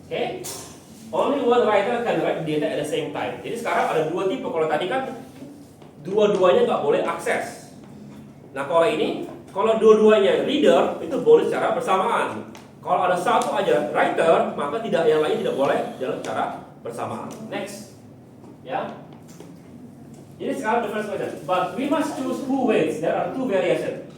Oke? Only one writer can write data at the same time. Jadi sekarang ada 2 tipe. Kalau tadi kan dua-duanya nggak boleh akses. Nah kalau ini, kalau dua-duanya reader itu boleh secara bersamaan. Kalau ada satu aja writer, maka yang lain tidak boleh jalan secara bersamaan. Next, ya. Jadi sekarang the first question. But we must choose who waits. There are 2 variations.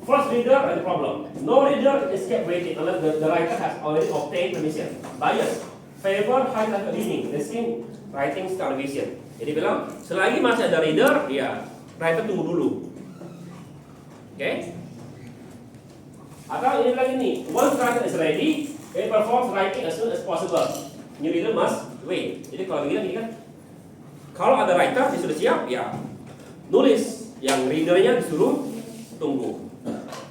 First reader and the problem. No reader is kept waiting unless the writer has already obtained permission. Bias. Favor high level reading. Risking writing starvation. Jadi bilang selagi masih ada reader, ya writer tunggu dulu. Oke? Atau ini bilang ini, once writer is ready, it performs writing as soon as possible. New reader must wait. Jadi kalau begini kan, kalau ada writer dia sudah siap, ya nulis. Yang readernya disuruh tunggu.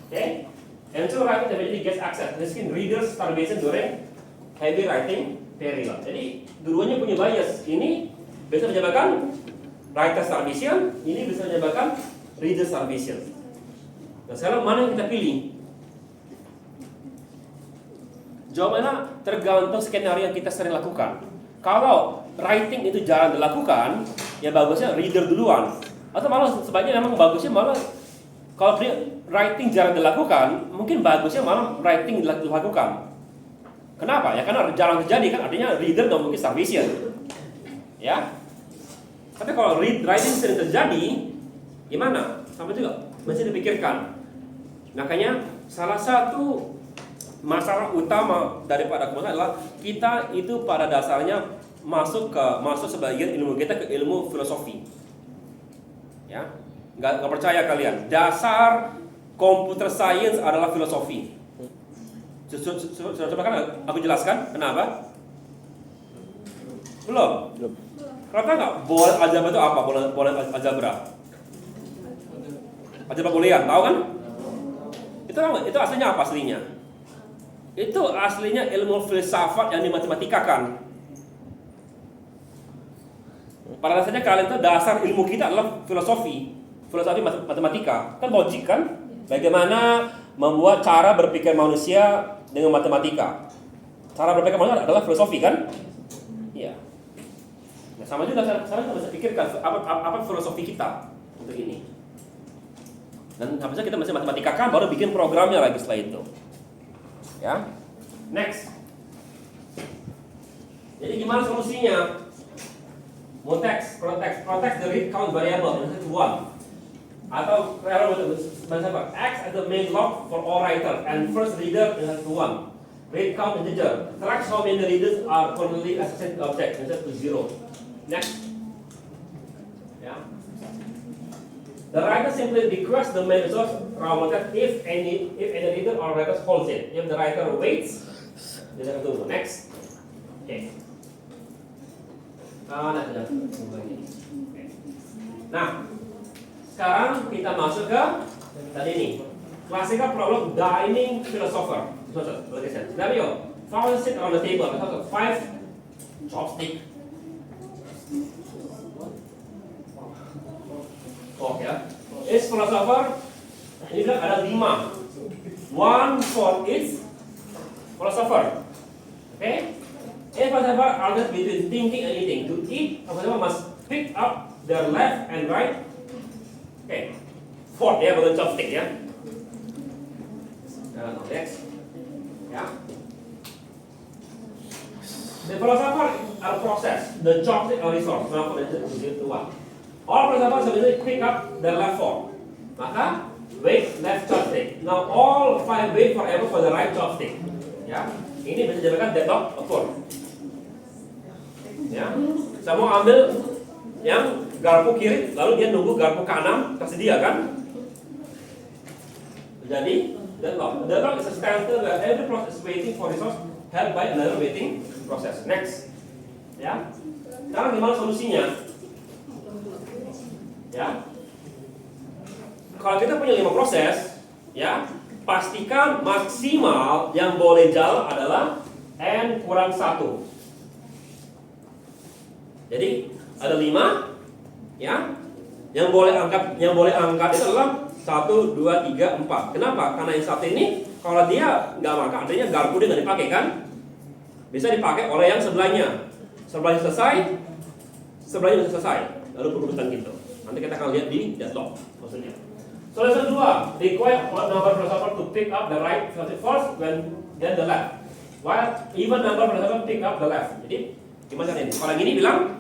Okay? And so writer immediately gets access. Risking reader's starvation during heavy writing period. Jadi dua-duanya punya bias. Ini bisa menyebabkan writer starvation, ini bisa menyebabkan reader starvation. Nah sekarang mana yang kita pilih? Jawabannya tergantung skenario yang kita sering lakukan. Kalau writing itu jarang dilakukan, ya bagusnya reader duluan. Atau malah sebaiknya memang bagusnya malah kalau writing jarang dilakukan, mungkin bagusnya malah writing dilakukan. Kenapa? Ya karena jarang terjadi kan, artinya reader nggak mungkin starvation. Ya. Tapi kalau writing sering terjadi, gimana? Sama juga, mesti dipikirkan. Makanya salah satu masalah utama daripada kemasan adalah kita itu pada dasarnya masuk sebagian ilmu kita ke ilmu filosofi. Ya, nggak percaya kalian. Dasar computer science adalah filosofi. Sudah coba kan aku jelaskan kenapa? Belum. Kalau nggak, boole algebra itu apa? Boole algebra. Algebra boolean, tahu kan? Itu aslinya apa aslinya? Itu aslinya ilmu filsafat yang dimatematika-kan. Pada dasarnya kalian itu dasar ilmu kita adalah filosofi matematika. Kan logik kan? Bagaimana membuat cara berpikir manusia dengan matematika. Cara berpikir manusia adalah filosofi kan? Iya. Nah, sama juga sekarang kita bisa pikirkan apa filosofi kita untuk ini. Dan habisnya kita masih matematika kan baru bikin programnya lagi setelah itu. Ya. Next. Jadi gimana solusinya? Protect the read count variable in set 1. Atau apa? X as the main log for all writer and first reader in set 1. Read count integer. Track how many readers are currently associated to object in set to 0. Next. Yeah. The writer simply requests the main resource raw material if any reader or writer holds it. If the writer waits, dia akan tunggu. Next. Okay. Nah, sekarang kita masuk ke tadi ini. Classical problem dining philosopher. Scenario. Found sit on the table. Have 5 chopstick. Oh ya. Is philosopher. Ini bilang ada 5. One for each philosopher. Okay? If philosopher alternates between thinking and eating, to eat, philosopher must pick up their left and right. Okay. Fourth ya, bukan chopstick ya. Next. Ya. The philosopher are process. The chopstick are resource. Now for the one. All philosophers sebenarnya pick up their left fork. Maka wait left chopstick. Now all 5 wait forever for the right chopstick. Ya. Ini bisa dijadikan deadlock occur. Ya. Semua ambil yang garpu kiri, lalu dia nunggu garpu kanan tersedia kan? Jadi deadlock. Deadlock is a standstill where every process is waiting for resource held by another waiting process. Next. Ya. Sekarang gimana solusinya? Ya. Kalau kita punya 5 proses, ya, pastikan maksimal yang boleh jalan adalah n kurang 1. Jadi ada 5, ya, yang boleh angkat itu adalah 1, 2, 3, 4. Kenapa? Karena yang satu ini kalau dia nggak makan, artinya garpu dia nggak dipakai kan? Bisa dipakai oleh yang sebelahnya. Sebelahnya selesai, sebelahnya bisa selesai. Lalu perubutan gitu. Nanti kita akan lihat di deadlock maksudnya. Solution 2, require odd number philosopher to pick up the right first, then the left. While even number philosopher pick up the left. Jadi gimana ini? Kalau yang ini bilang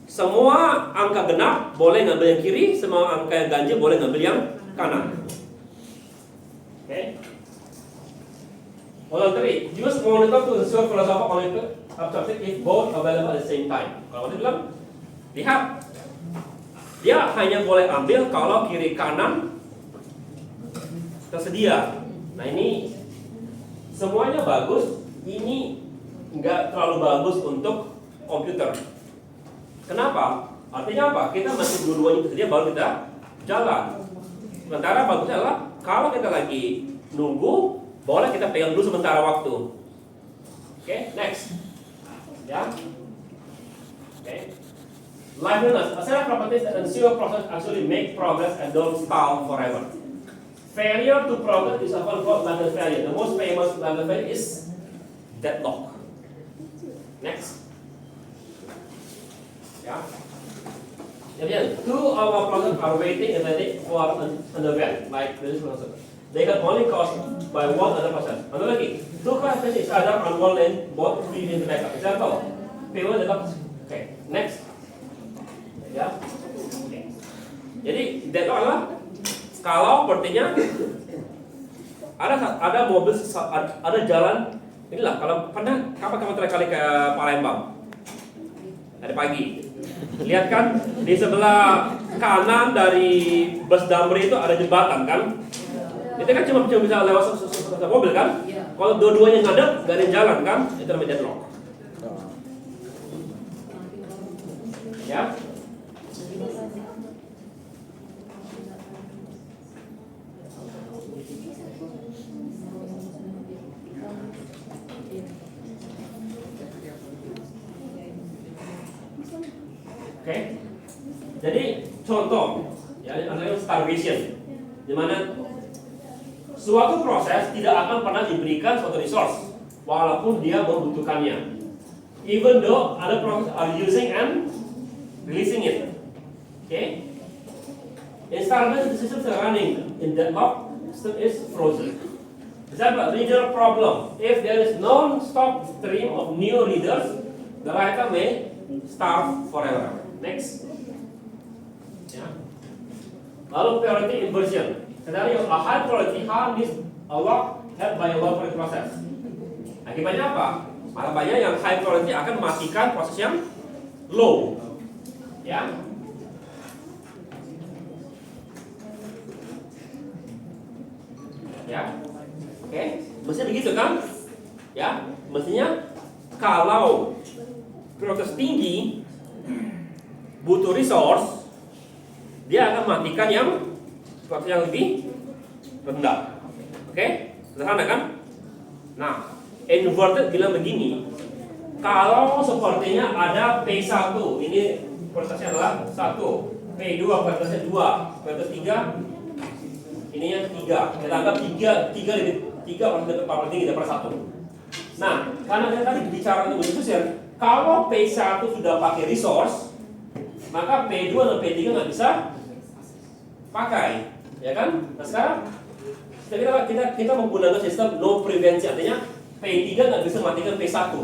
semua angka genap boleh ngambil yang kiri, semua angka yang ganjil boleh ngambil yang kanan. Oke. Okay. Voluntary. Use monitor to ensure philosopher monitor objective if both available at the same time. Kalau dia bilang, lihat, dia hanya boleh ambil kalau kiri kanan tersedia. Nah ini semuanya bagus, ini nggak terlalu bagus untuk komputer. Kenapa? Artinya apa? Kita masih dua-duanya tersedia baru kita jalan. Sementara bagusnya adalah kalau kita lagi nunggu, boleh kita pegang dulu sementara waktu. Oke, next. Ya. Oke. Liveliness. A set of properties that ensure process actually make progress and don't stall forever. Failure to progress is often called liveliness failure. The most famous liveliness failure is deadlock. Next. Ya. Kemudian, 2 of our process are waiting and waiting for an event like this process. they can only cause by one other process. Ano lagi? Two processes is either on one lane, both feed into backup. Example, P1 deadlock. Okay, next. Ya. Okay. Jadi deadlock adalah kalau sepertinya ada mobil, ada jalan. Inilah kalau pernah kapan terakhir ke Palembang hari pagi, lihat kan di sebelah kanan dari bus Damri itu ada jembatan kan? Itu kan cuma bisa lewat mobil kan? Kalau dua-duanya ngadep gak ada jalan kan? Itu namanya deadlock. Ya. Oke, jadi contoh, ya ini adalah starvation, di mana suatu proses tidak akan pernah diberikan suatu resource, walaupun dia membutuhkannya, even though other process are using and releasing it. Okay, in starvation the system is running, in deadlock system is frozen. Example, reader problem. If there is non-stop stream of new readers, the writer may starve forever. Next. Ya. Lalu priority inversion. Scenario a high priority hard is a lot helped by a low priority process. Akibatnya apa? Malah banyak yang high priority akan mematikan proses yang low. Ya. Ya. Oke, mestinya begitu kan? Ya, mestinya kalau prioritas tinggi butuh resource, dia akan matikan yang lebih rendah. Oke? Sederhana kan? Nah, inverted bilang begini, kalau sepertinya ada P1, ini prioritasnya adalah 1, P2 prioritasnya 2, prioritas 3, ini yang 3. Kita anggap 3 paling tinggi daripada 1. Nah, karena kita tadi bicara untuk infusion, kalau P1 sudah pakai resource, maka P2 dan P3 nggak bisa pakai, ya kan? Nah sekarang kita menggunakan sistem no prevensi, artinya P3 nggak bisa matikan P1.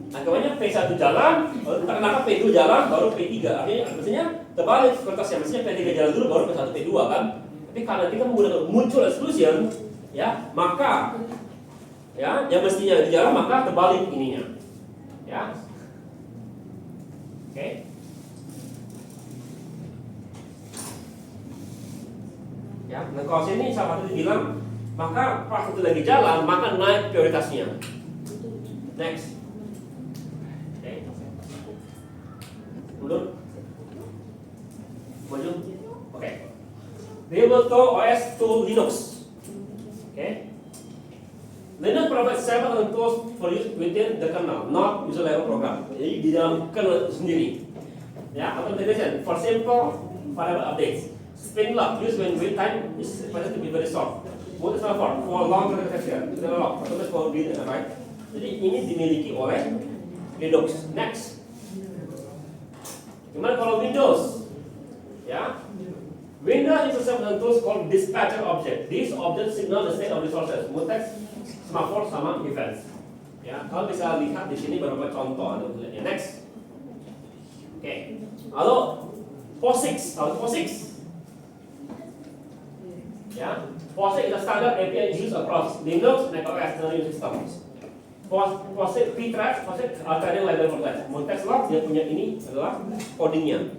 Nah kemudian P1 jalan, kenapa P2 jalan, baru P3. Artinya terbalik kertasnya, mestinya P3 jalan dulu, baru P1 P2 kan? Tapi karena kita menggunakan mutual exclusion, ya maka ya yang mestinya itu jalan, maka terbalik ininya, ya. Oke. Ya, nah kalau sini salah satu bilang, maka pas itu lagi jalan, maka naik prioritasnya. Next. Oke. Mundur. Maju. Oke. Tabletop OS to Linux. Oke. Linux provides several tools for use within the kernel, not user level program. Jadi di dalam kernel sendiri. Ya, automation for simple variable updates. Spin lock used when read time is expected to be very short. What is for long transaction? Itu lock, otomatis for read and write. Jadi ini dimiliki oleh Linux. Next. Gimana kalau Windows? Ya, Windows is a set of tools called dispatcher object. These objects signal the state of resources, mutex, semaphore, sama events. Ya, kalau bisa lihat di sini beberapa contoh ada tulisannya. Next. Oke. Lalu POSIX, tahu POSIX? Ya, POSIX is a standard API used across Linux, macOS, and Linux systems. POSIX ptrace, POSIX alternative library for that. Mutex lock dia punya ini adalah codingnya,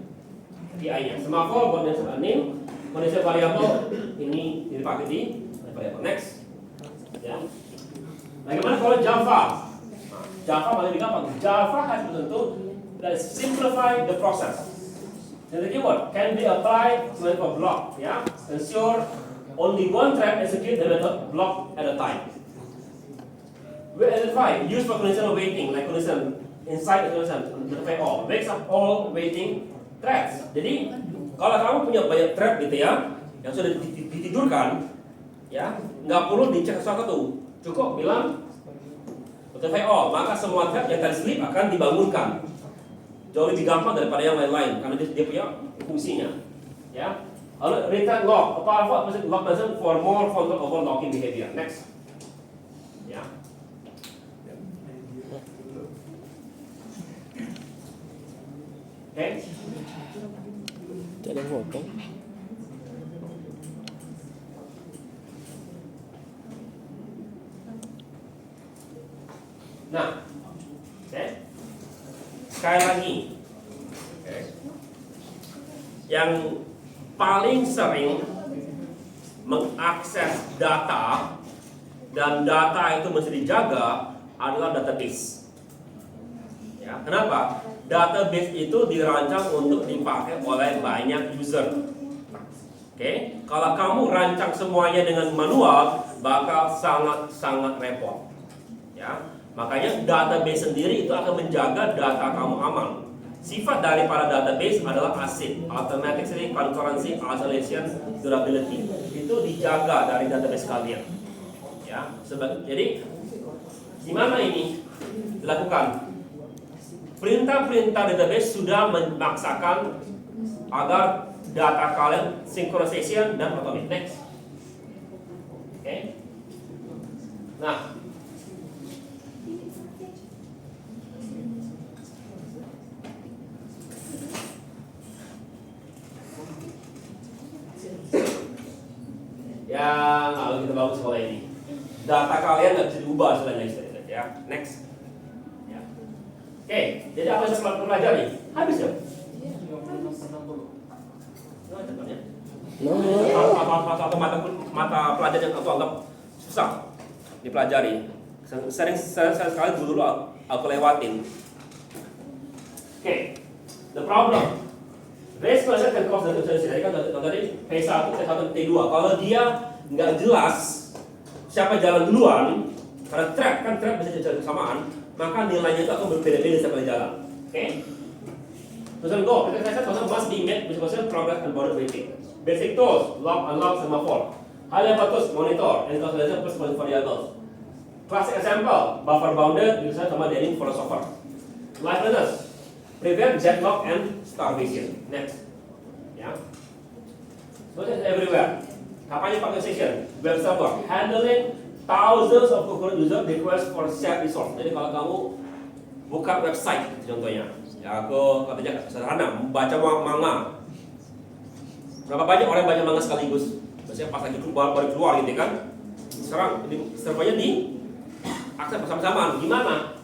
API-nya. Semaphore buat name, kondisi variabel ini dipakai di variabel. Next. Ya. Bagaimana kalau Java? Nah, Java paling gampang. Java has tentu that simplify the process. And the keyword can be applied to a block. Ya, ensure only one thread execute the method block at a time. We identify use for conditional waiting, like condition inside the condition all makes up all waiting threads. Jadi kalau kamu punya banyak thread gitu ya, yang sudah ditidurkan, ya nggak perlu dicek satu-satu, cukup bilang notify all, maka semua thread yang tadi sleep akan dibangunkan. Jauh lebih gampang daripada yang lain-lain karena dia punya fungsinya. Ya, Lalu return log. Apa maksud log maksud for more control over login behavior. Next. Ya. Oke. Tidak ada yang ngomong. Nah, oke. Sekali lagi, oke. Yang paling sering mengakses data dan data itu mesti dijaga adalah database. Ya, kenapa? Database itu dirancang untuk dipakai oleh banyak user. Oke, kalau kamu rancang semuanya dengan manual, bakal sangat repot. Ya, makanya database sendiri itu akan menjaga data kamu aman. Sifat daripada database adalah ACID, Automatically Concurrency Isolation Durability. Itu dijaga dari database kalian. Ya, jadi gimana ini dilakukan? Perintah-perintah database sudah memaksakan agar data kalian synchronization dan automate. Next. Oke. Nah, yang kalau kita bagus kalau ini data kalian nggak bisa diubah selanjutnya ya. Next. Ya. Oke, jadi apa yang saya pelajari? Habis ya? Atau mata pelajaran yang aku anggap susah dipelajari. Sering sekali dulu aku lewatin. Oke, the problem. Race closure can cause the tadi kan tadi P1, P1, T2. Kalau dia nggak jelas siapa jalan duluan, karena track bisa jalan bersamaan, maka nilainya itu akan berbeda-beda setiap kali jalan. Oke? Terus go. Kita must be made with progress and border waiting. Basic tools, log, unlock, semaphore. High level tools, monitor, and consolidation plus variables. Classic example, buffer bounded, bisa sama Denning philosopher. Liveliness, prevent deadlock and starvation. Next. Ya. So it's everywhere. Kapan pakai session? Web server, handling thousands of user request for shared resource. Jadi kalau kamu buka website contohnya, ya aku katanya sederhana, membaca manga. Berapa banyak orang baca manga sekaligus? Biasanya pas lagi baru keluar gitu kan. Sekarang servernya di akses bersama-sama. Gimana?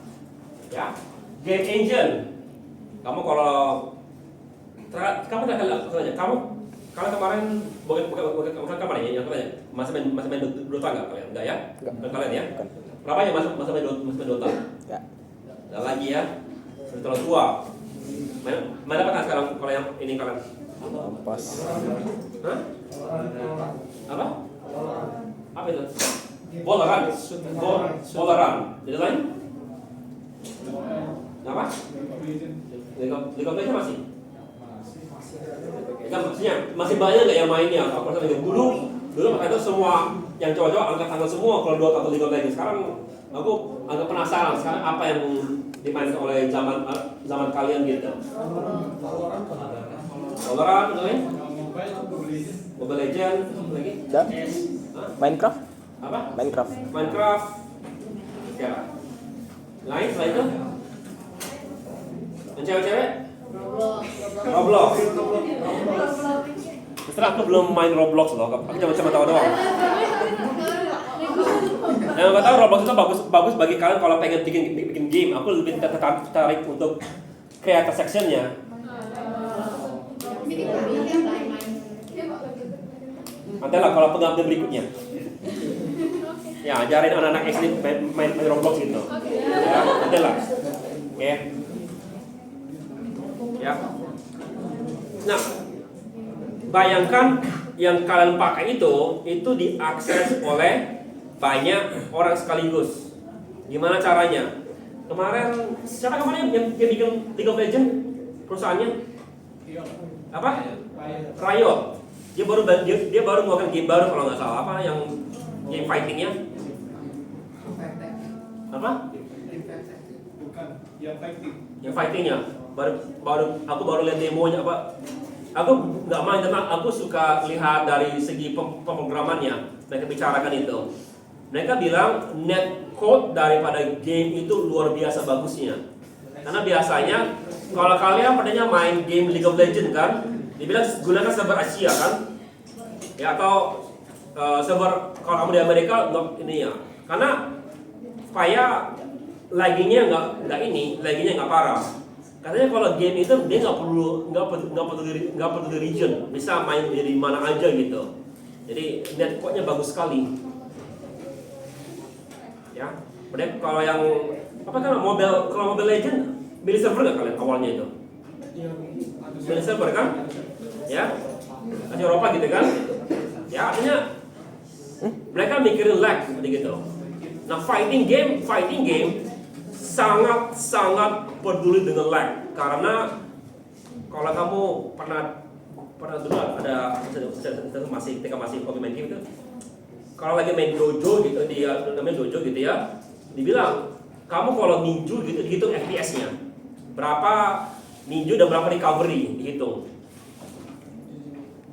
Ya, game engine. Kamu kalau kamu udah kali kamu kalau kemarin bukan kemarin ya, yang masih main Dota nggak kalian? Enggak ya? Enggak kalian ya? Berapa ya masih main Dota? Enggak. Enggak lagi ya? Sudah terlalu tua. Mana apa sekarang kalau yang ini kalian? Pas. Hah? Apa? Apa itu? Bolaran. Bolaran. Jadi lain? Apa? League of Legends masih? Kan maksudnya masih banyak nggak yang mainnya? Aku rasa dulu makanya itu semua yang cowok-cowok angkat semua kalau Dota atau League of Legends. Sekarang aku agak penasaran sekarang apa yang dimainkan oleh zaman kalian gitu. Valorant, Mobile Legends, lagi? Ya. Minecraft? Apa? Minecraft. Ya. Lain selain itu? Yang cewek-cewek? Roblox. Terserah aku belum main Roblox loh, aku cuma tahu doang. Yang nggak tahu Roblox itu bagus bagi kalian kalau pengen bikin game. Aku lebih tertarik untuk creator sectionnya. Nanti lah kalau pengabdi berikutnya. Ya, ajarin anak-anak SD main Roblox gitu. Ya, nanti lah. Oke. Ya. Nah, bayangkan yang kalian pakai itu diakses oleh banyak orang sekaligus. Gimana caranya? Kemarin siapa kemarin yang bikin League of Legends perusahaannya? Apa? Riot. Dia baru mengeluarkan game baru kalau nggak salah. Apa yang game fightingnya? Apa? Bukan, yang fighting. Yang fightingnya. Aku baru lihat demonya apa? aku nggak main tentang, aku suka lihat dari segi pemrogramannya. Mereka bicarakan itu. Mereka bilang netcode daripada game itu luar biasa bagusnya. Karena biasanya kalau kalian pernahnya main game League of Legends kan, dibilang gunakan server Asia kan, ya atau server kalau kamu di Amerika ini ya. Karena supaya laggingnya laggingnya nggak parah. Katanya kalau game itu dia nggak peduli region, bisa main dari mana aja gitu. Jadi netcode-nya bagus sekali. Ya, kemudian kalau yang apa kan kalau Mobile Legend beli server nggak kalian awalnya itu? Beli server kan? Ya, di Eropa gitu kan? Ya, artinya mereka mikirin lag seperti gitu. Nah, fighting game sangat peduli dengan lag karena kalau kamu pernah dulu ada masih hobi main game itu, kalau lagi main dojo gitu, dia namanya dojo gitu ya, dibilang kamu kalau ninju gitu dihitung FPS-nya berapa ninju dan berapa recovery dihitung.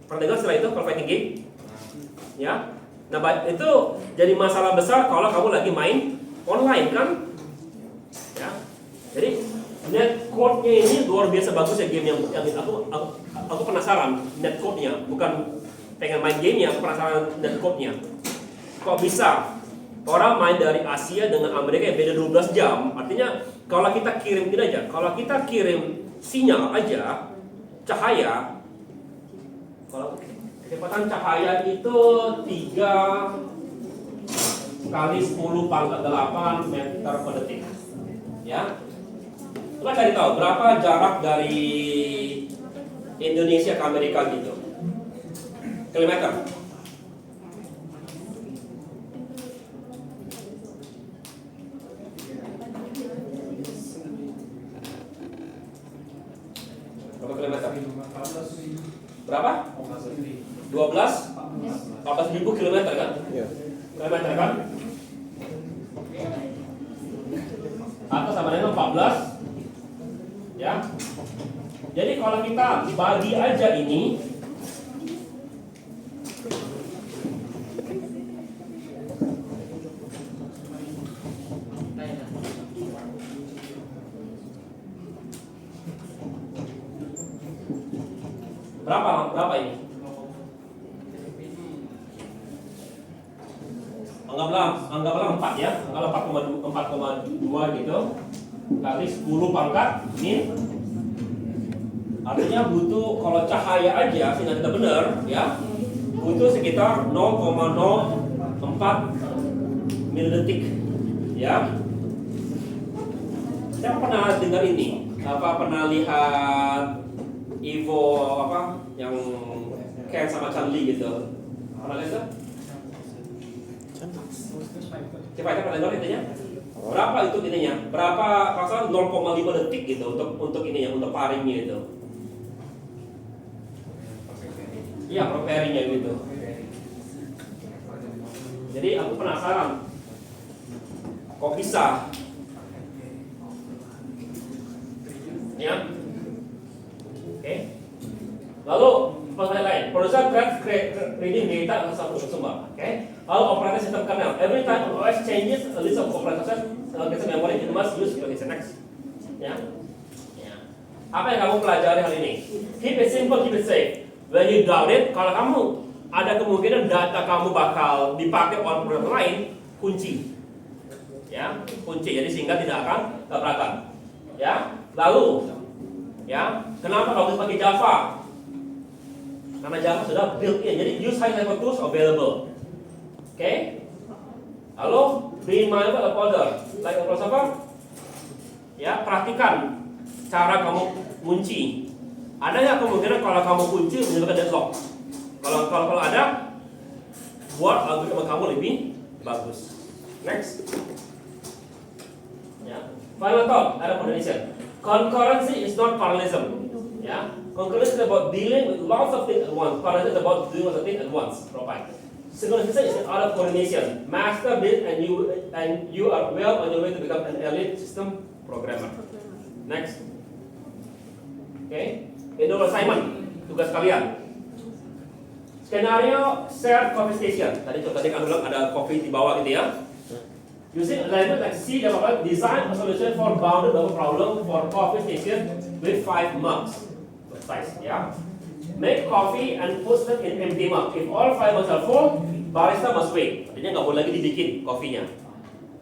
Pernah dengar setelah itu kalau fighting game? Ya, nah itu jadi masalah besar kalau kamu lagi main online kan? Ya, jadi netcode-nya ini luar biasa bagus ya game yang aku penasaran netcode-nya, bukan pengen main game-nya, aku penasaran netcode-nya. Kok bisa orang main dari Asia dengan Amerika yang beda 12 jam? Artinya kalau kita kirim ini aja, kalau kita kirim sinyal aja, cahaya, kalau kecepatan cahaya itu 3 kali 10 pangkat 8 meter per detik. Ya, coba cari tahu berapa jarak dari Indonesia ke Amerika gitu, kilometer. Berapa kilometer? Berapa? 14.000 kilometer kan? Iya. Kilometer kan? Atau sama dengan 14, ya. Jadi kalau kita bagi aja ini, berapa ini? Anggaplah 4 ya, anggaplah 4,2 gitu kali 10 pangkat min. Artinya butuh kalau cahaya aja sehingga kita benar ya, butuh sekitar 0,04 milidetik ya. Saya pernah dengar ini, pernah lihat Evo yang Ken sama Chanli gitu, pernah lihat? Coba kita pernah dengar intinya? Berapa itu intinya? Berapa pasal 0,5 detik gitu untuk ininya, untuk paringnya itu. Iya, preparingnya gitu. Jadi aku penasaran, kok bisa? Ya, oke. Lalu pertanyaan lain, producer create reading data satu sumber, oke? Lalu operating system kernel, every time an OS changes a list of operating system memory, it must use location next. Ya. Apa yang kamu pelajari hari ini? Keep it simple, keep it safe. When you doubt it, kalau kamu ada kemungkinan data kamu bakal dipakai oleh program lain, kunci. Ya, kunci. Jadi sehingga tidak akan tabrakan. Ya. Lalu, ya, kenapa kamu pakai Java? Karena Java sudah built-in. Jadi use high-level tools available. Oke. Lalu, be mindful of folder. Like apa? Ya, perhatikan cara kamu kunci. Ada nggak kemungkinan kalau kamu kunci menyebabkan deadlock? Kalau ada, buat algoritma kamu lebih bagus. Next. Ya. Final thought, ada definition. Concurrency is not parallelism. Ya. Concurrency is about dealing with lots of things at once. Parallelism is about doing lots of things at once. Provide. Synchronization is an art of coordination. Master this and you are well on your way to become an elite system programmer. Next. Okay. Enroll assignment. tugas kalian. Skenario shared coffee station. Tadi kan bilang ada kopi di bawah gitu ya. Using a language like C, design a solution for bounded bubble problem for coffee station with 5 mugs size. Ya. Make coffee and put them in empty mug. If all 5 mugs are full, barista must wait. Artinya nggak boleh lagi dibikin kopinya.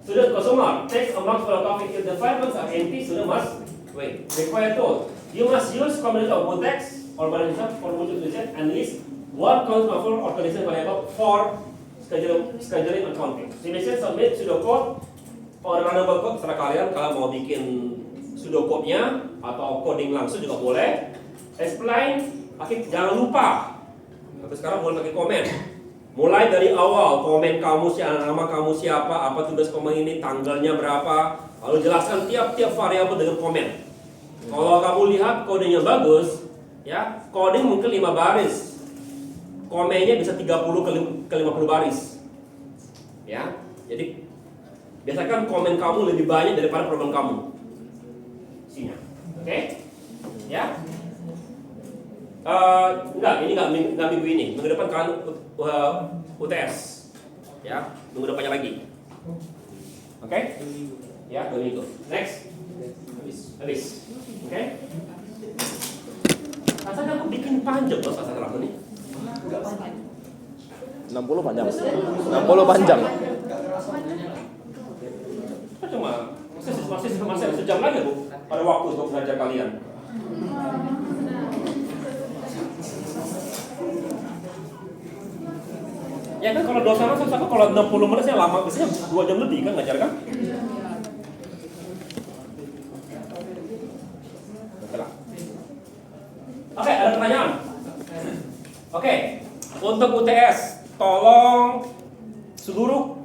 Student consumer takes a mug full of coffee. If the 5 mugs are empty, student must wait. Required tool. You must use combination of both text or barista for multiple solution and list one countable or condition variable for scheduling and counting. Simulation submit pseudocode or runnable code. Setelah kalian kalau mau bikin pseudocode-nya atau coding langsung juga boleh. Explain. Jangan lupa. Tapi sekarang mulai pakai komen. Mulai dari awal komen kamu siapa, nama kamu siapa, apa tugas komen ini, tanggalnya berapa. Lalu jelaskan tiap-tiap variabel dengan komen. Kalau kamu lihat kodenya bagus, ya coding mungkin 5 baris. Komennya bisa 30 ke 50 baris. Ya. Jadi biasakan komen kamu lebih banyak daripada program kamu. Isinya. Oke? Ya. Enggak, ini enggak minggu ini. Minggu depan kan UTS. Ya, minggu depannya lagi. Oke? Ya, 2 minggu. Next. Habis. Oke? Rasanya aku bikin panjang loh sasaran aku nih. 60 panjang. 60 panjang. Cuma masih sejam lagi Bu pada waktu untuk belajar kalian. Ya kan kalau dosen aku kalau 60 menit saya lama, biasanya 2 jam lebih kan ngajar kan? Oke, ada pertanyaan? Oke, untuk UTS tolong seluruh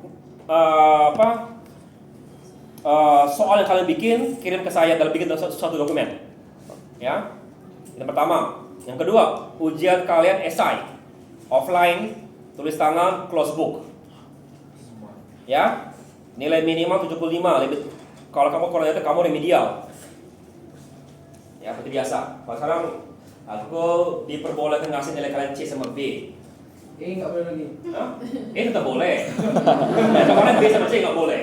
soal yang kalian bikin kirim ke saya dalam bikin satu dokumen. Ya, yang pertama. Yang kedua, ujian kalian esai offline, tulis tangan, close book. Ya, nilai minimal 75. Kalau kamu ternyata kamu remedial. Ya, seperti biasa. Kalau sekarang aku diperbolehkan ngasih nilai kalian C sama B. Nggak boleh lagi. Hah? Tetap boleh. Ya, kalian B sama C nggak boleh.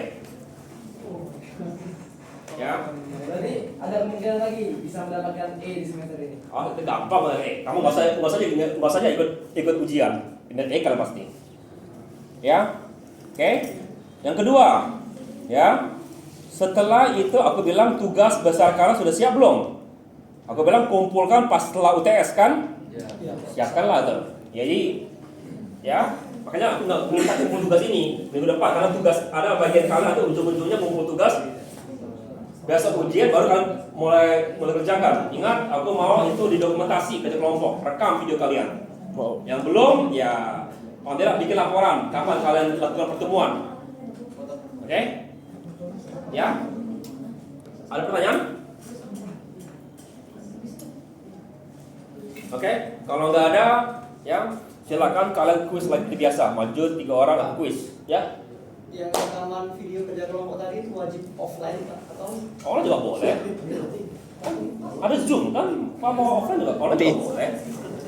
Ya. Berarti ada kemungkinan lagi bisa mendapatkan E di semester ini. Oh, itu gampang lah. Kamu nggak usah ikut ujian. Dengan E kalian pasti. Ya. Oke. Yang kedua, ya. Setelah itu aku bilang tugas besar kalian sudah siap belum? Aku bilang kumpulkan pas setelah UTS kan? Siapkanlah tuh. Jadi, ya. Makanya aku nggak minta kumpul tugas ini minggu depan karena tugas ada bagian kalian tuh ujung-ujungnya kumpul tugas. Besok ujian baru kalian mulai kerjakan. Ingat, aku mau itu didokumentasi ke kelompok, rekam video kalian. Wow. Yang belum, ya kalau tidak bikin laporan kapan kalian lakukan pertemuan. Oke? Ya? Ada pertanyaan? Oke? Kalau nggak ada, ya silakan kalian kuis lagi biasa. Maju 3 orang aku kuis, ya? Yang rekaman video kerja kelompok tadi itu wajib offline Pak atau? Online juga boleh. Ada Zoom kan? Kalau mau offline juga, online juga boleh.